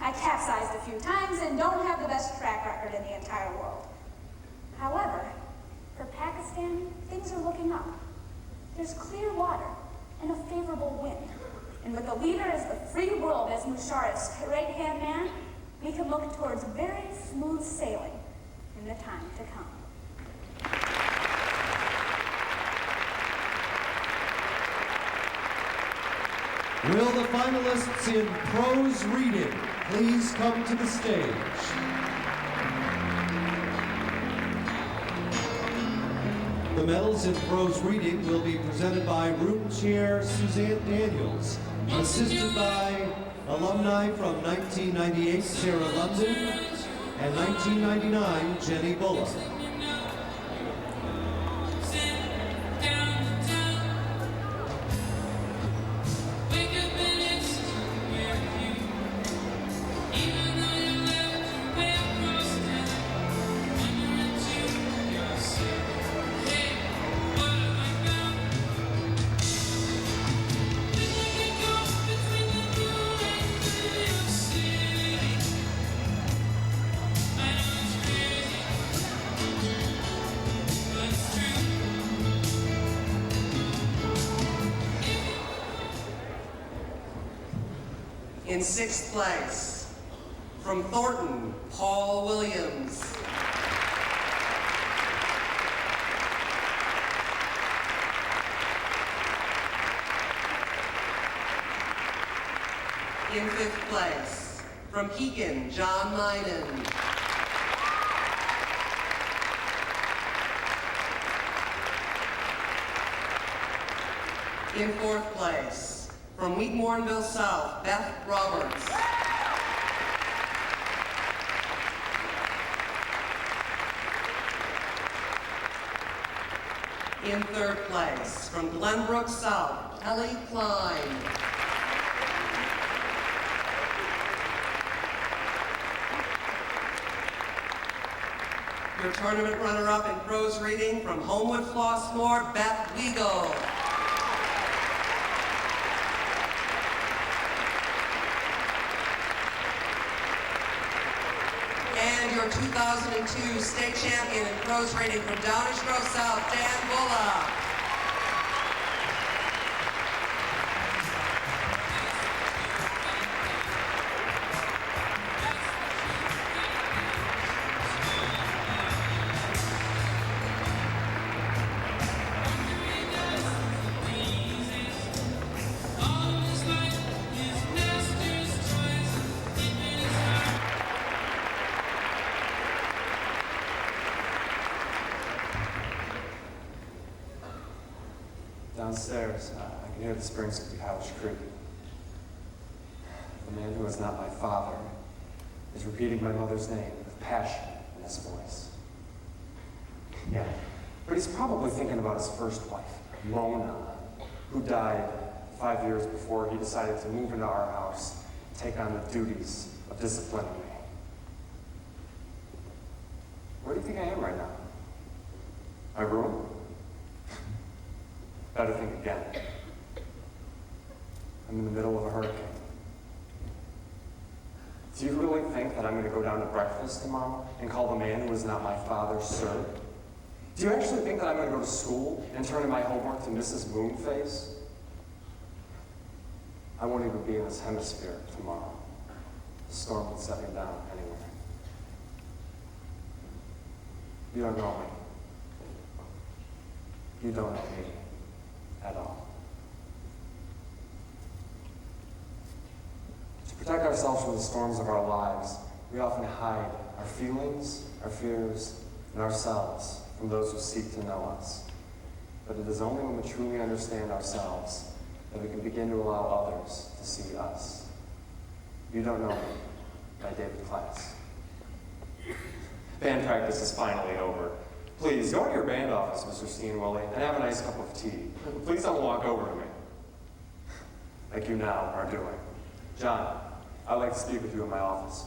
L: I capsized a few times and don't have the best track record in the entire world. However, for Pakistan, things are looking up. There's clear water and a favorable wind. And with a leader as the free world as Musharraf's right-hand man, we can look towards very smooth sailing in the time to come.
B: Will the finalists in prose reading please come to the stage? The medals in prose reading will be presented by Room Chair Suzanne Daniels, assisted by alumni from 1998 Sarah London and 1999 Jenny Bullock.
A: In sixth place, from Thornton, Paul Williams. In fifth place, from Keegan, John Myden. In fourth place, from Wheaton-Warrenville South, Beth Roberts. In third place, from Glenbrook South, Ellie Klein. Your tournament runner-up in prose reading from Homewood Flossmoor, Beth Weigel. And your 2002 state champion in prose reading from Downers Grove South, Dan Bullock.
G: Downstairs, I can hear the springs of the Couch Creek. The man who is not my father is repeating my mother's name with passion in his voice. Yeah, but he's probably thinking about his first wife, Mona, who died 5 years before he decided to move into our house and take on the duties of disciplining me. Where do you think I am right now? My room? Better think again. I'm in the middle of a hurricane. Do you really think that I'm going to go down to breakfast tomorrow and call the man who is not my father, sir? Do you actually think that I'm going to go to school and turn in my homework to Mrs. Moonface? I won't even be in this hemisphere tomorrow. The storm will set me down anyway. You don't know me. You don't know me at all. To protect ourselves from the storms of our lives, we often hide our feelings, our fears, and ourselves from those who seek to know us. But it is only when we truly understand ourselves
M: that we can begin to allow others to see us. You Don't Know Me by David Class. Band practice is finally over. Please, go to your band office, Mr. Steenwilly, and have a nice cup of tea. Please don't walk over to me, like you now are doing. John, I'd like to speak with you in my office.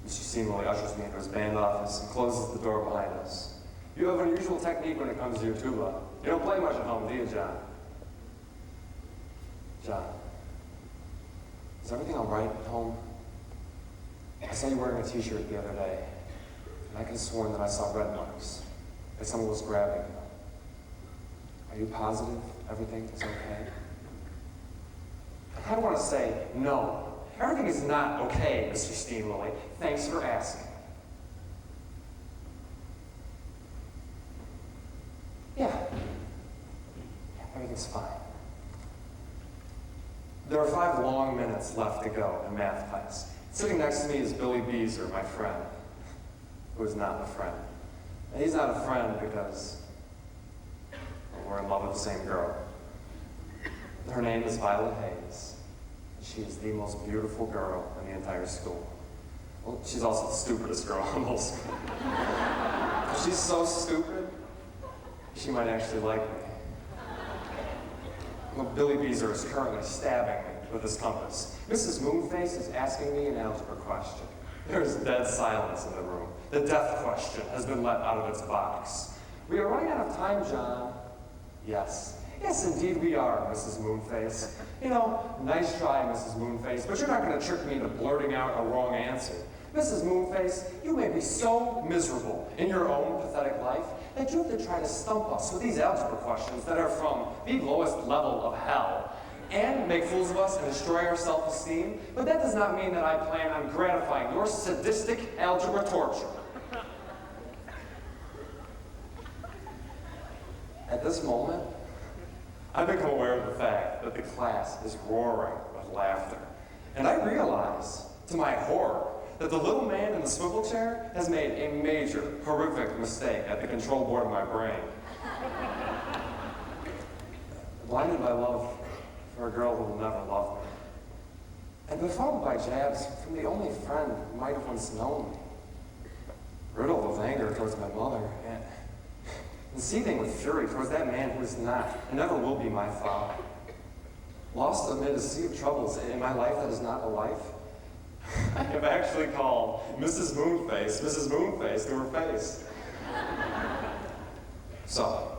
M: Mr. Steenwilly ushers me into his band office and closes the door behind us. You have an unusual technique when it comes to your tuba. You don't play much at home, do you, John? John, is everything all right at home? I saw you wearing a t-shirt the other day, and I could have sworn that I saw red marks, that someone was grabbing you. Are you positive everything is okay? I want to say, no, everything is not okay, Mr. Steenwilly. Thanks for asking. Yeah, everything's fine. There are 5 long minutes left to go in math class. Sitting next to me is Billy Beezer, my friend, who is not a friend. And he's not a friend because we're in love with the same girl. Her name is Violet Hayes. She is the most beautiful girl in the entire school. Well, she's also the stupidest girl in the whole school. She's so stupid, she might actually like me. Well, Billy Beezer is currently stabbing me with his compass. Mrs. Moonface is asking me an algebra question. There's dead silence in the room. The death question has been let out of its box. We are running out of time, John. Yes. Yes, indeed we are, Mrs. Moonface. You know, nice try, Mrs. Moonface, but you're not going to trick me into blurting out a wrong answer. Mrs. Moonface, you may be so miserable in your own pathetic life that you have to try to stump us with these algebra questions that are from the lowest level of hell and make fools of us and destroy our self-esteem. But that does not mean that I plan on gratifying your sadistic algebra torture. At this moment, I've become aware of the fact that the class is roaring with laughter. And I realize, to my horror, that the little man in the swivel chair has made a major, horrific mistake at the control board of my brain. Blinded by love for a girl who will never love me. And befuddled by jabs from the only friend who might have once known me. Riddled with anger towards my mother, and seething with fury towards that man who is not and never will be my father. Lost amid a sea of troubles in my life that is not a life, I have actually called Mrs. Moonface to her face. So,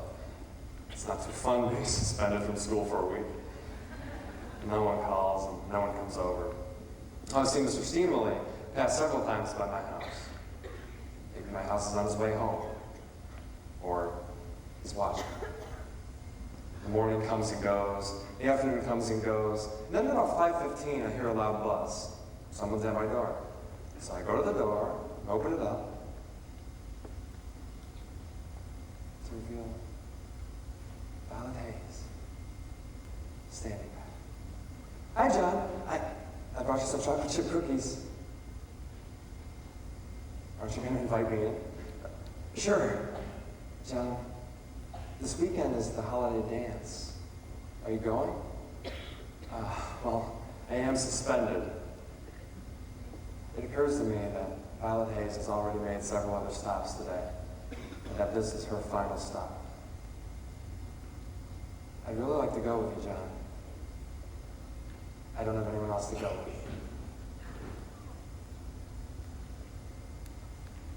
M: it's not too fun being suspended from school for a week. No one calls and no one comes over. I've seen Mr. Steenwilly pass several times by my house. Maybe my house is on his way home. Or he's watching. The morning comes and goes, the afternoon comes and goes, and then at about 5:15 I hear a loud buzz. Someone's at my door. So I go to the door, open it up, to reveal Violet Hayes standing there. Hi, John. I brought you some chocolate chip cookies. Aren't you going to invite me in? Sure. John, this weekend is the holiday dance. Are you going? Well, I am suspended. It occurs to me that Violet Hayes has already made several other stops today, and that this is her final stop. I'd really like to go with you, John. I don't have anyone else to go with.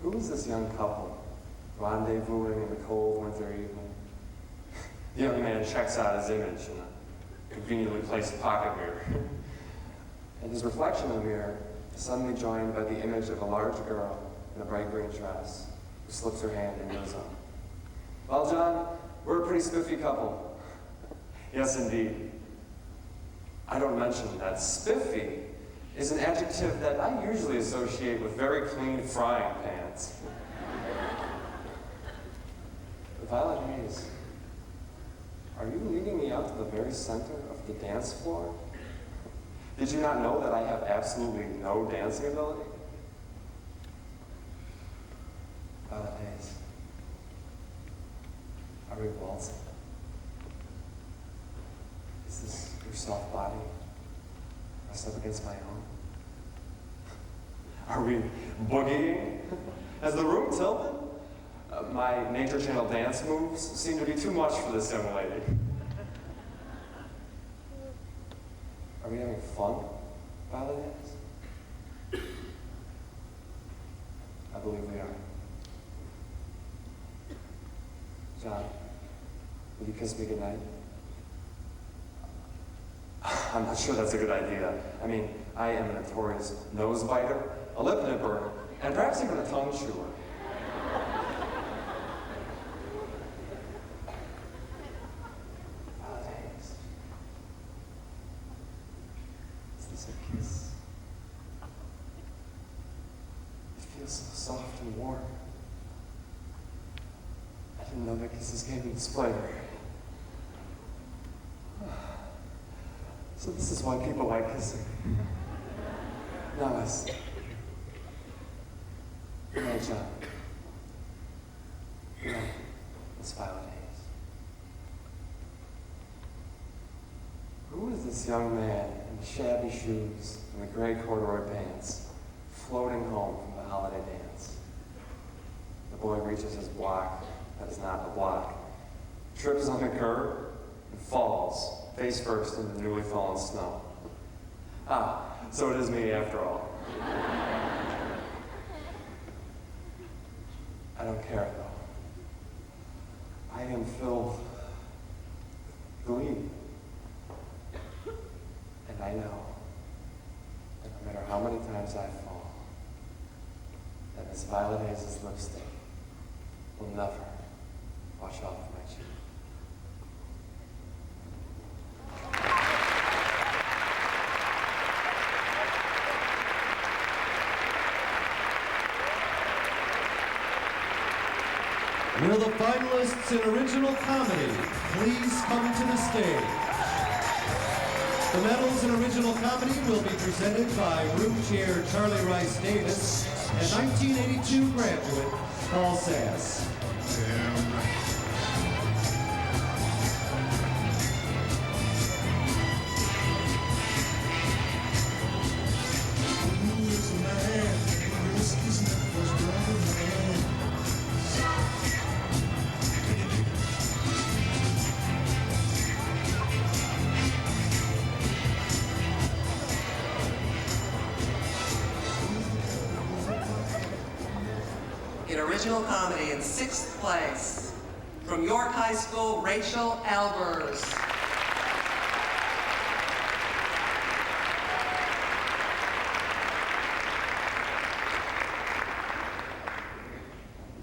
M: Who is this young couple rendezvousing in the cold winter evening? The young man checks out his image in a conveniently placed pocket mirror. And his reflection in the mirror is suddenly joined by the image of a large girl in a bright green dress who slips her hand into his own. Well, John, we're a pretty spiffy couple. Yes, indeed. I don't mention that spiffy is an adjective that I usually associate with very clean frying pans. Violet Hayes, are you leading me out to the very center of the dance floor? Did you not know that I have absolutely no dancing ability? Violet Hayes, are we waltzing? Is this your soft body pressed up against my own? Are we boogieing? Has the room tilted? My Nature Channel dance moves seem to be too much for this young lady. Are we having fun, Violet Hayes? I believe we are. John, will you kiss me goodnight? I'm not sure that's a good idea. I mean, I am a notorious nose biter, a lip nipper, and perhaps even a tongue chewer. Violet Hayes. Is this a kiss? It feels so soft and warm. I didn't know that kisses gave me this pleasure. So this is why people like kissing. Now listen. Good night, John. Good night, Miss Violet Hayes. Who is this young man in the shabby shoes and the gray corduroy pants, floating home from the holiday dance? The boy reaches his block that is not a block, trips on the curb, and falls face first into the newly fallen snow. Ah, so it is me after all. I don't care though. I am filled with glee. And I know that no matter how many times I fall, that Miss Violet Hayes' lipstick will never wash off my cheek.
B: Will the finalists in original comedy please come to the stage? The medals in original comedy will be presented by Room Chair Charlie Rice Davis and 1982 graduate Paul Sass.
A: In original comedy, in 6th place, from York High School, Rachel Albers.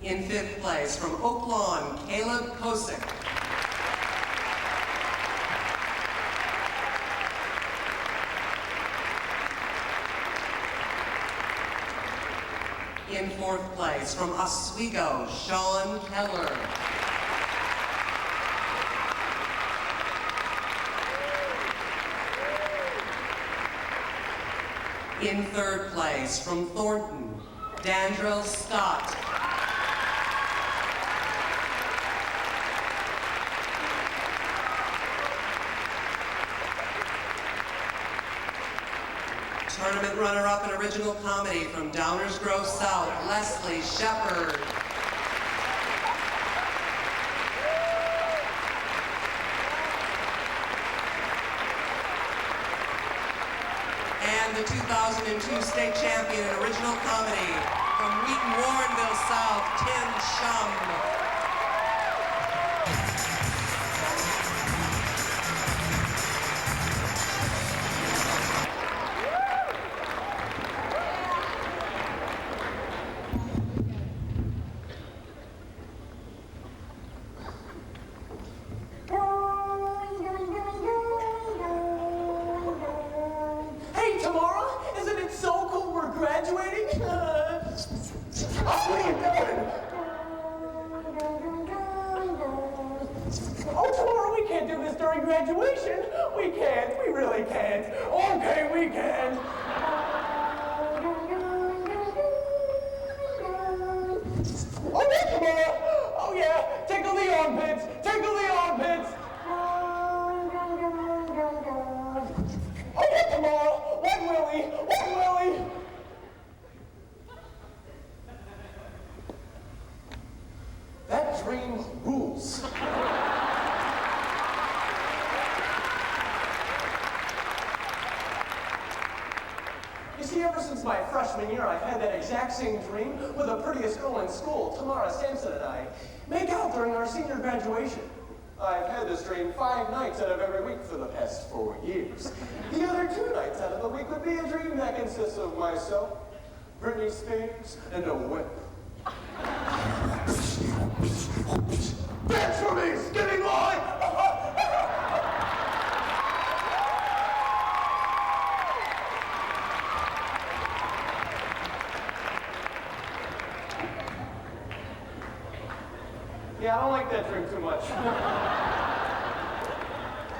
A: In 5th place, from Oak Lawn, Caleb Kosick. In 4th place, from Oswego, Sean Keller. In 3rd place, from Thornton, Dandrell Scott. Tournament runner-up in original comedy from Downers Grove South, Leslie Shepard. And the 2002 state champion in original comedy from Wheaton Warrenville South, Tim Shum.
N: see, ever since my freshman year, I've had that exact same dream with the prettiest girl in school, Tamara Sampson and I, make out during our senior graduation. I've had this dream 5 nights out of every week for the past 4 years. The other 2 nights out of the week would be a dream that consists of myself, Britney Spears, and a whip. Dance for me, skinny boy! Yeah, I don't like that dream too much.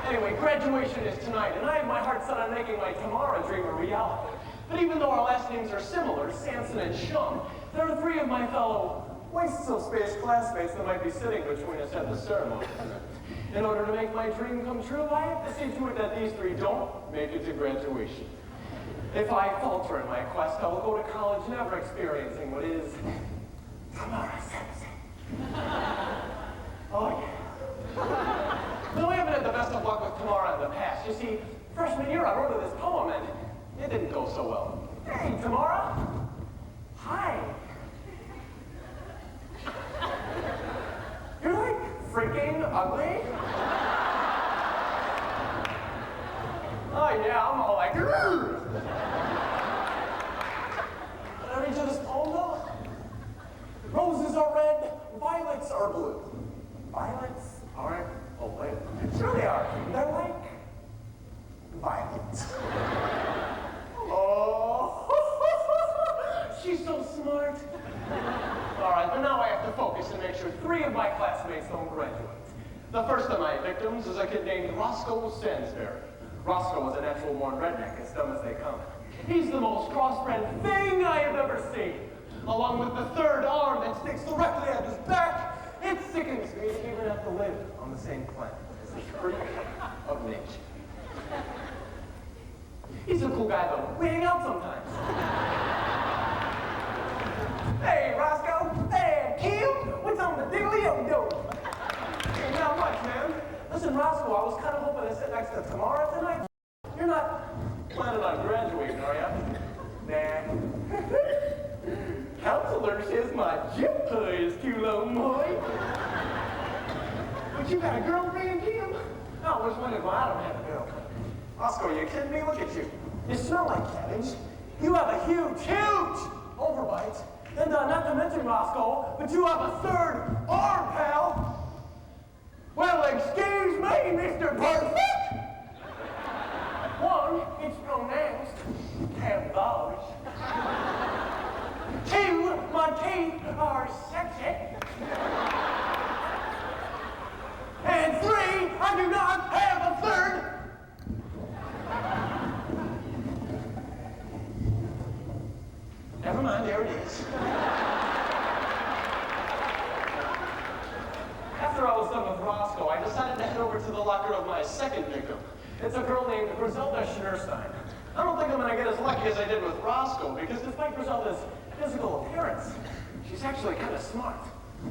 N: Anyway, graduation is tonight, and I have my heart set on making my Tamara dream a reality. But even though our last names are similar, Sampson and Shum, there are 3 of my fellow wastes of space classmates that might be sitting between us at the ceremony. In order to make my dream come true, I have to see to it that these 3 don't make it to graduation. If I falter in my quest, I will go to college never experiencing what is Tamara Sampson. Oh, yeah. Though I haven't had the best of luck with Tamara in the past. You see, freshman year I wrote her this poem and it didn't go so well. Hey, Tamara. Hi. You're like freaking ugly. Oh, yeah, I'm all like, grrr. Did I read you this poem, though? Roses are red, violets are blue. Violets aren't, oh wait, sure they are. They're like violets. Oh, she's so smart. All right, but now I have to focus and make sure 3 of my classmates don't graduate. The first of my victims is a kid named Roscoe Sansbury. Roscoe is a natural-born redneck, as dumb as they come. He's the most crossbred thing I have ever seen. Along with the 3rd arm that sticks directly at his back, it sickens me to even have to live on the same planet as the freak of nature. He's a cool guy, though. We hang out sometimes. Hey, Roscoe. Hey, Kim. What's on the diddly-o-do? Hey, not much, man. Listen, Roscoe, I was kind of hoping to sit next to Tamara tonight. You're not planning on graduating, are you? Nah. Counselor says my jumper is too low, boy. But you got a girlfriend, Kim? I always wondered why I don't have a girlfriend. Roscoe, you kidding me? Look at you. You smell like cabbage. You have a huge, huge overbite. And not to mention, Roscoe, but you have a 3rd arm, pal. Well, excuse me, Mr. Perfect. 1, it's pronounced cabbage. 2, my teeth are sexy. And 3, I do not have a 3rd. Never mind, there it is. After I was done with Roscoe, I decided to head over to the locker of my 2nd victim. It's a girl named Griselda Schneerstein. I don't think I'm gonna get as lucky as I did with Roscoe, because despite Griselda's physical appearance, she's actually kind of smart.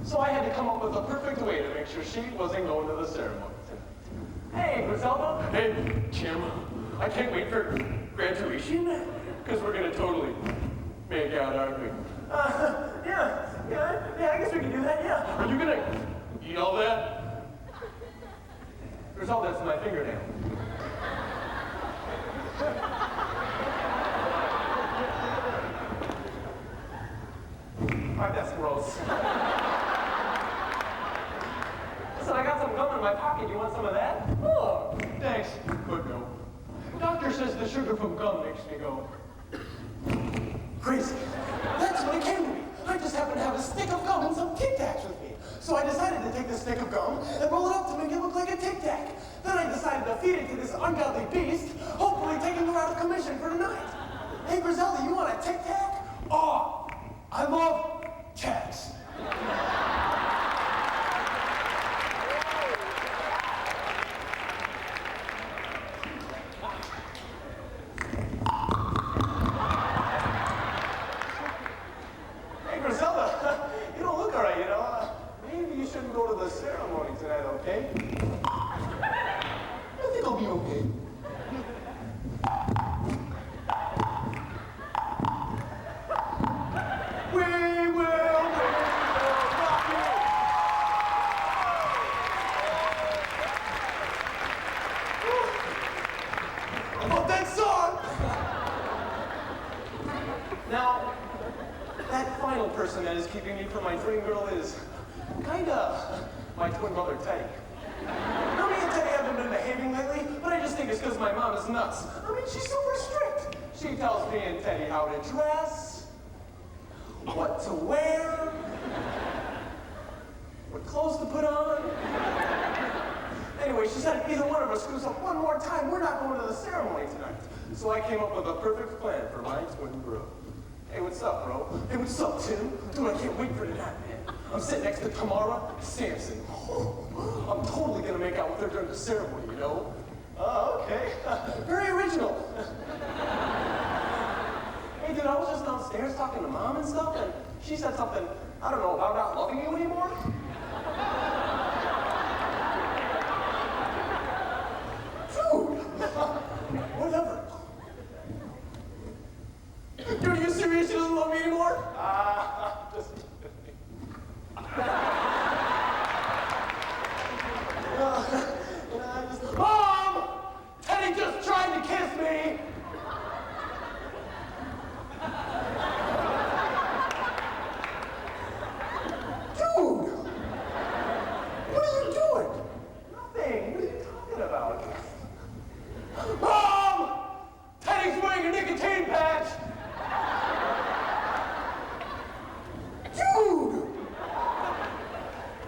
N: So I had to come up with a perfect way to make sure she wasn't going to the ceremony tonight. Hey, Griselda. Hey, Jim. I can't wait for graduation, because we're gonna totally make out, aren't we? Yeah, I guess we can do that, yeah. Are you gonna eat all that? Griselda, that's my fingernail. Alright, that's gross. Listen, I got some gum in my pocket. You want some of that? Oh, thanks. But no. Doctor says the sugar from gum makes me go crazy. That's when it came to me. I just happened to have a stick of gum and some Tic Tacs with me. So I decided to take this stick of gum and roll it up to make it look like a Tic Tac. Then I decided to feed it to this ungodly beast, hopefully taking her out of commission for tonight. Hey, Griselda, you want a Tic Tac? Oh, I love tax. Hey, Griselda, you don't look all right, you know. Maybe you shouldn't go to the ceremony tonight, okay? I think I'll be okay. final person that is keeping me from my dream girl is kinda my twin brother Teddy. Now, me and Teddy haven't been behaving lately, but I just think it's because my mom is nuts. I mean, she's super strict. She tells me and Teddy how to dress, what to wear, what clothes to put on. Anyway, she said if either one of us screws up one more time, we're not going to the ceremony tonight. So I came up with a perfect plan for my twin bro. Hey, what's up, bro? Hey, what's up, Tim? Dude, I can't wait for tonight, man. I'm sitting next to Tamara Sampson. I'm totally gonna make out with her during the ceremony, you know? Oh, okay. Very original. Hey, dude, I was just downstairs talking to Mom and stuff, and she said something, I don't know, about not loving you anymore? Dude! Whatever. Dude, are you serious? She doesn't love me anymore? Just kidding. Mom! Teddy just tried to kiss me! Dude! What are you doing? Nothing. What are you talking about? Mom! Teddy's wearing a nicotine patch! Dude!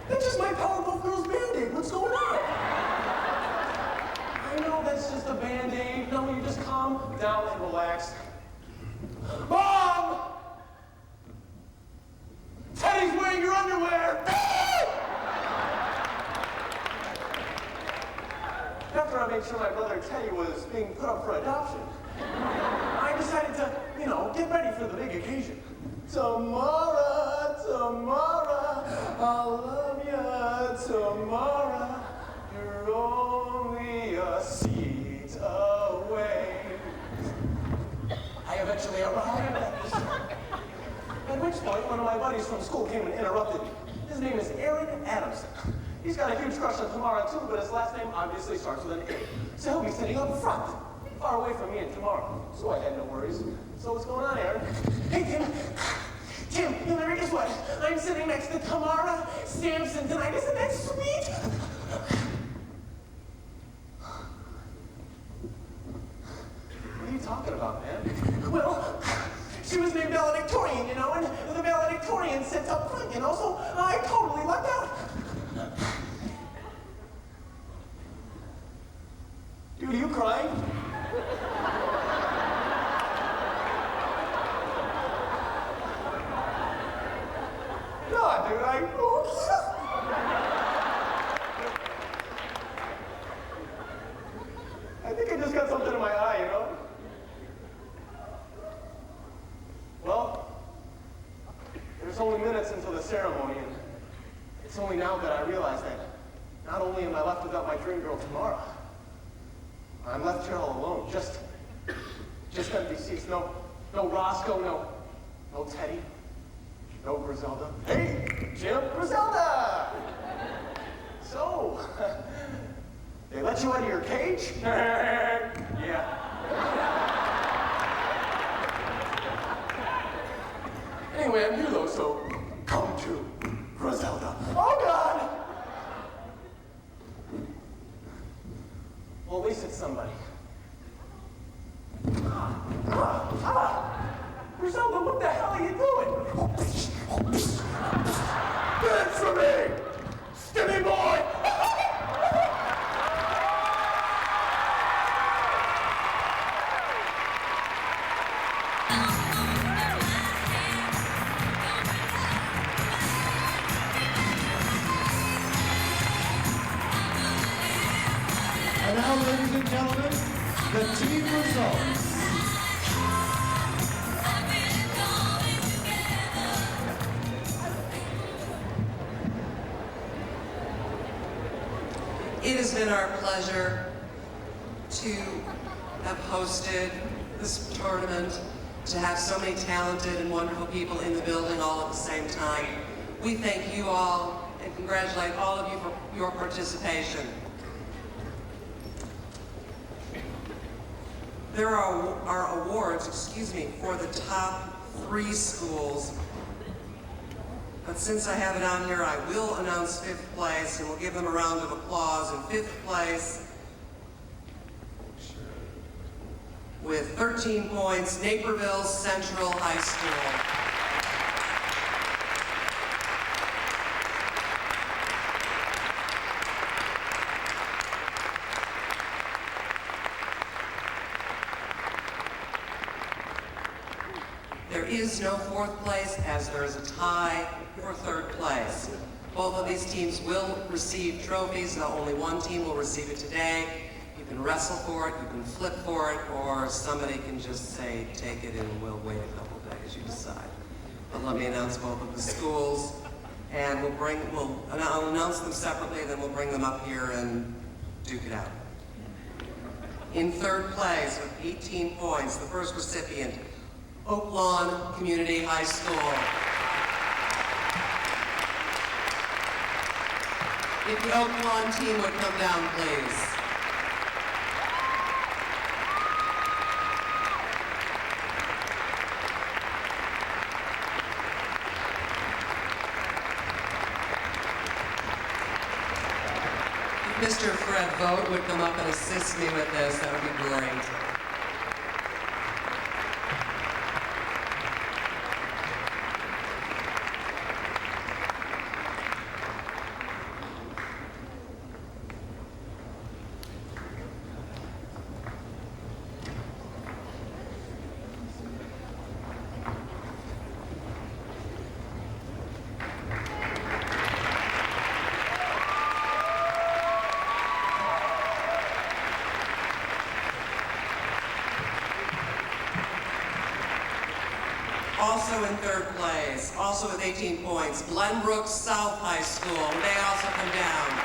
N: That's just my Powerpuff Girls Band-Aid. What's going on? I know that's just a Band-Aid. No, you just calm down and relax. Mom! Teddy's wearing your underwear! After I made sure my brother Teddy was being put up for adoption, I decided to, get ready for the big occasion. Tamara, Tamara, I love ya, Tamara, you're only a seat away. I eventually arrived at the show. At which point, one of my buddies from school came and interrupted me. His name is Aaron Adamson. He's got a huge crush on Tamara too, but his last name obviously starts with an A. So he'll be sitting up front, far away from me and Tamara. So I had no worries. So what's going on, Aaron? Hey, Tim. Tim, you'll never guess what? I'm sitting next to Tamara Sampson tonight. Isn't that sweet? What are you talking about, man? Well, she was named valedictorian, and the valedictorian sits up front, so I totally lucked out. Dude, are you crying? No, dude, I think I just got something in my eye, Well, there's only minutes until the ceremony, and it's only now that I realize that not only am I left without my dream girl Tamara, I'm left here all alone, just empty seats. No Roscoe, no Teddy, no Griselda. Hey, Jim, Griselda! So, they let you out of your cage? Yeah. Anyway, I'm here though, so come to Griselda. Oh God! Well, at least it's somebody. Griselda, what the hell are you doing? Dance for me! Skinny boy!
B: And now, ladies and gentlemen, the team results.
A: It has been our pleasure to have hosted this tournament, to have so many talented and wonderful people in the building all at the same time. We thank you all and congratulate all of you for your participation. There are awards, for the top 3 schools But since I have it on here, I will announce 5th place, and we'll give them a round of applause. In 5th place, with 13 points, Naperville Central High School. There is no 4th place, as there is a tie for 3rd place. Both of these teams will receive trophies, though only one team will receive it today. You can wrestle for it, you can flip for it, or somebody can just say, take it and we'll wait a couple days, you decide. But let me announce both of the schools, and I'll announce them separately, then we'll bring them up here and duke it out. In 3rd place, with 18 points, the first recipient, Oak Lawn Community High School. If the Oak Lawn team would come down, please. If Mr. Fred Vogt would come up and assist me with this, that would be great. Also in 3rd place, also with 18 points, Glenbrook South High School. They also come down.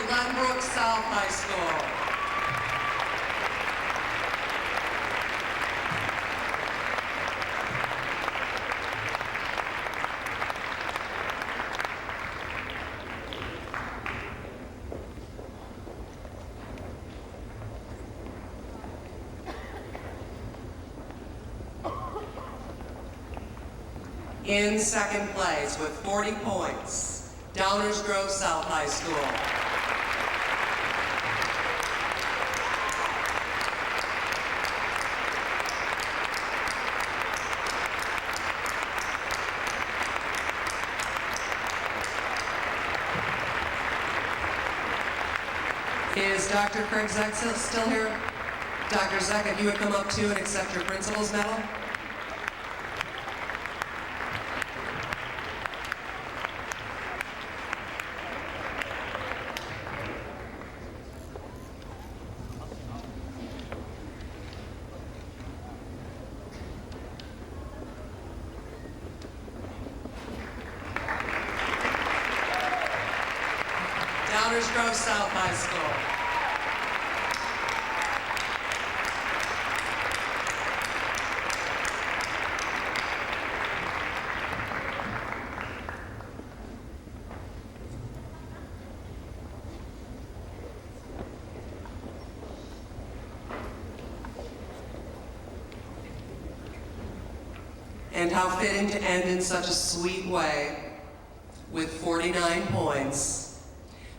A: Glenbrook South High School. In 2nd place with 40 points, Downers Grove South High School. Is Dr. Craig Zeck still here? Dr. Zeck, if you would come up too and accept your principal's medal. Downers Grove South High School. And how fitting to end in such a sweet way with 49 points,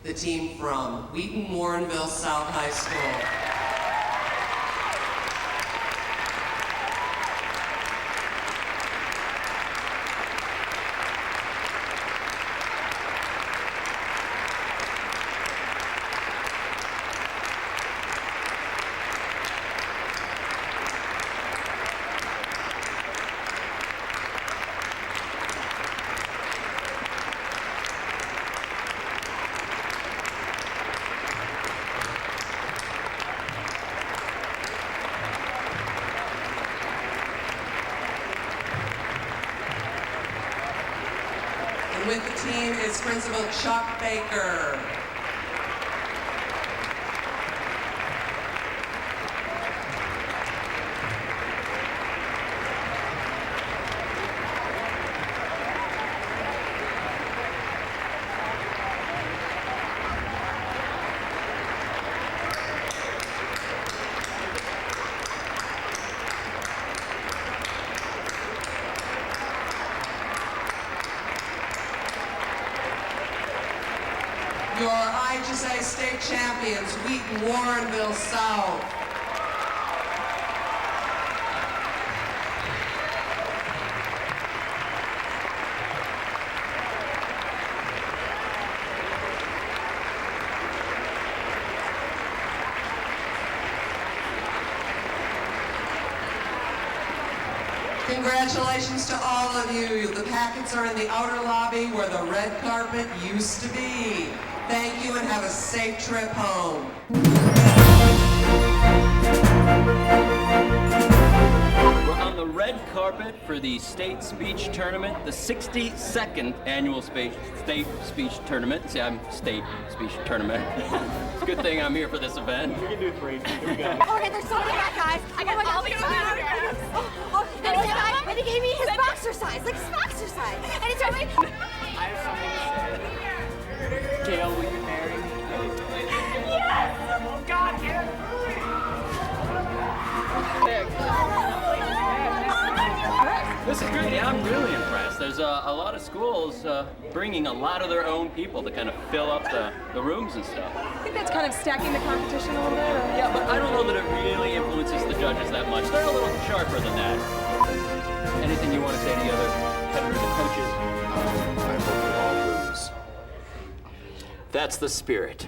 A: the team from Wheaton Warrenville South High School. And with the team is Principal Chuck Baker. Your IHSA state champions, Wheaton Warrenville South. Congratulations to all of you. The packets are in the outer lobby where the red carpet used to be. Thank you and have a safe trip home.
O: We're on the red carpet for the state speech tournament, the 62nd annual state speech tournament. See, I'm state speech tournament. It's a good thing I'm here for this event.
N: We can do 3. Here we go.
L: Okay, there's so many bad guys. I got all these and he gave me his boxer size, like his boxer size. And he told me,
N: I have something to say. Gail, will you marry me?
L: yes!
N: Oh, God, get it!
O: This is great. Yeah, I'm really impressed. There's a lot of schools bringing a lot of their own people to kind of fill up the rooms and stuff.
P: I think that's kind of stacking the competition a little bit. Or...
O: Yeah, but I don't know that it really influences the judges that much. They're a little sharper than that. Anything you want to say to the other competitors and coaches?
Q: I hope you all lose.
O: That's the spirit.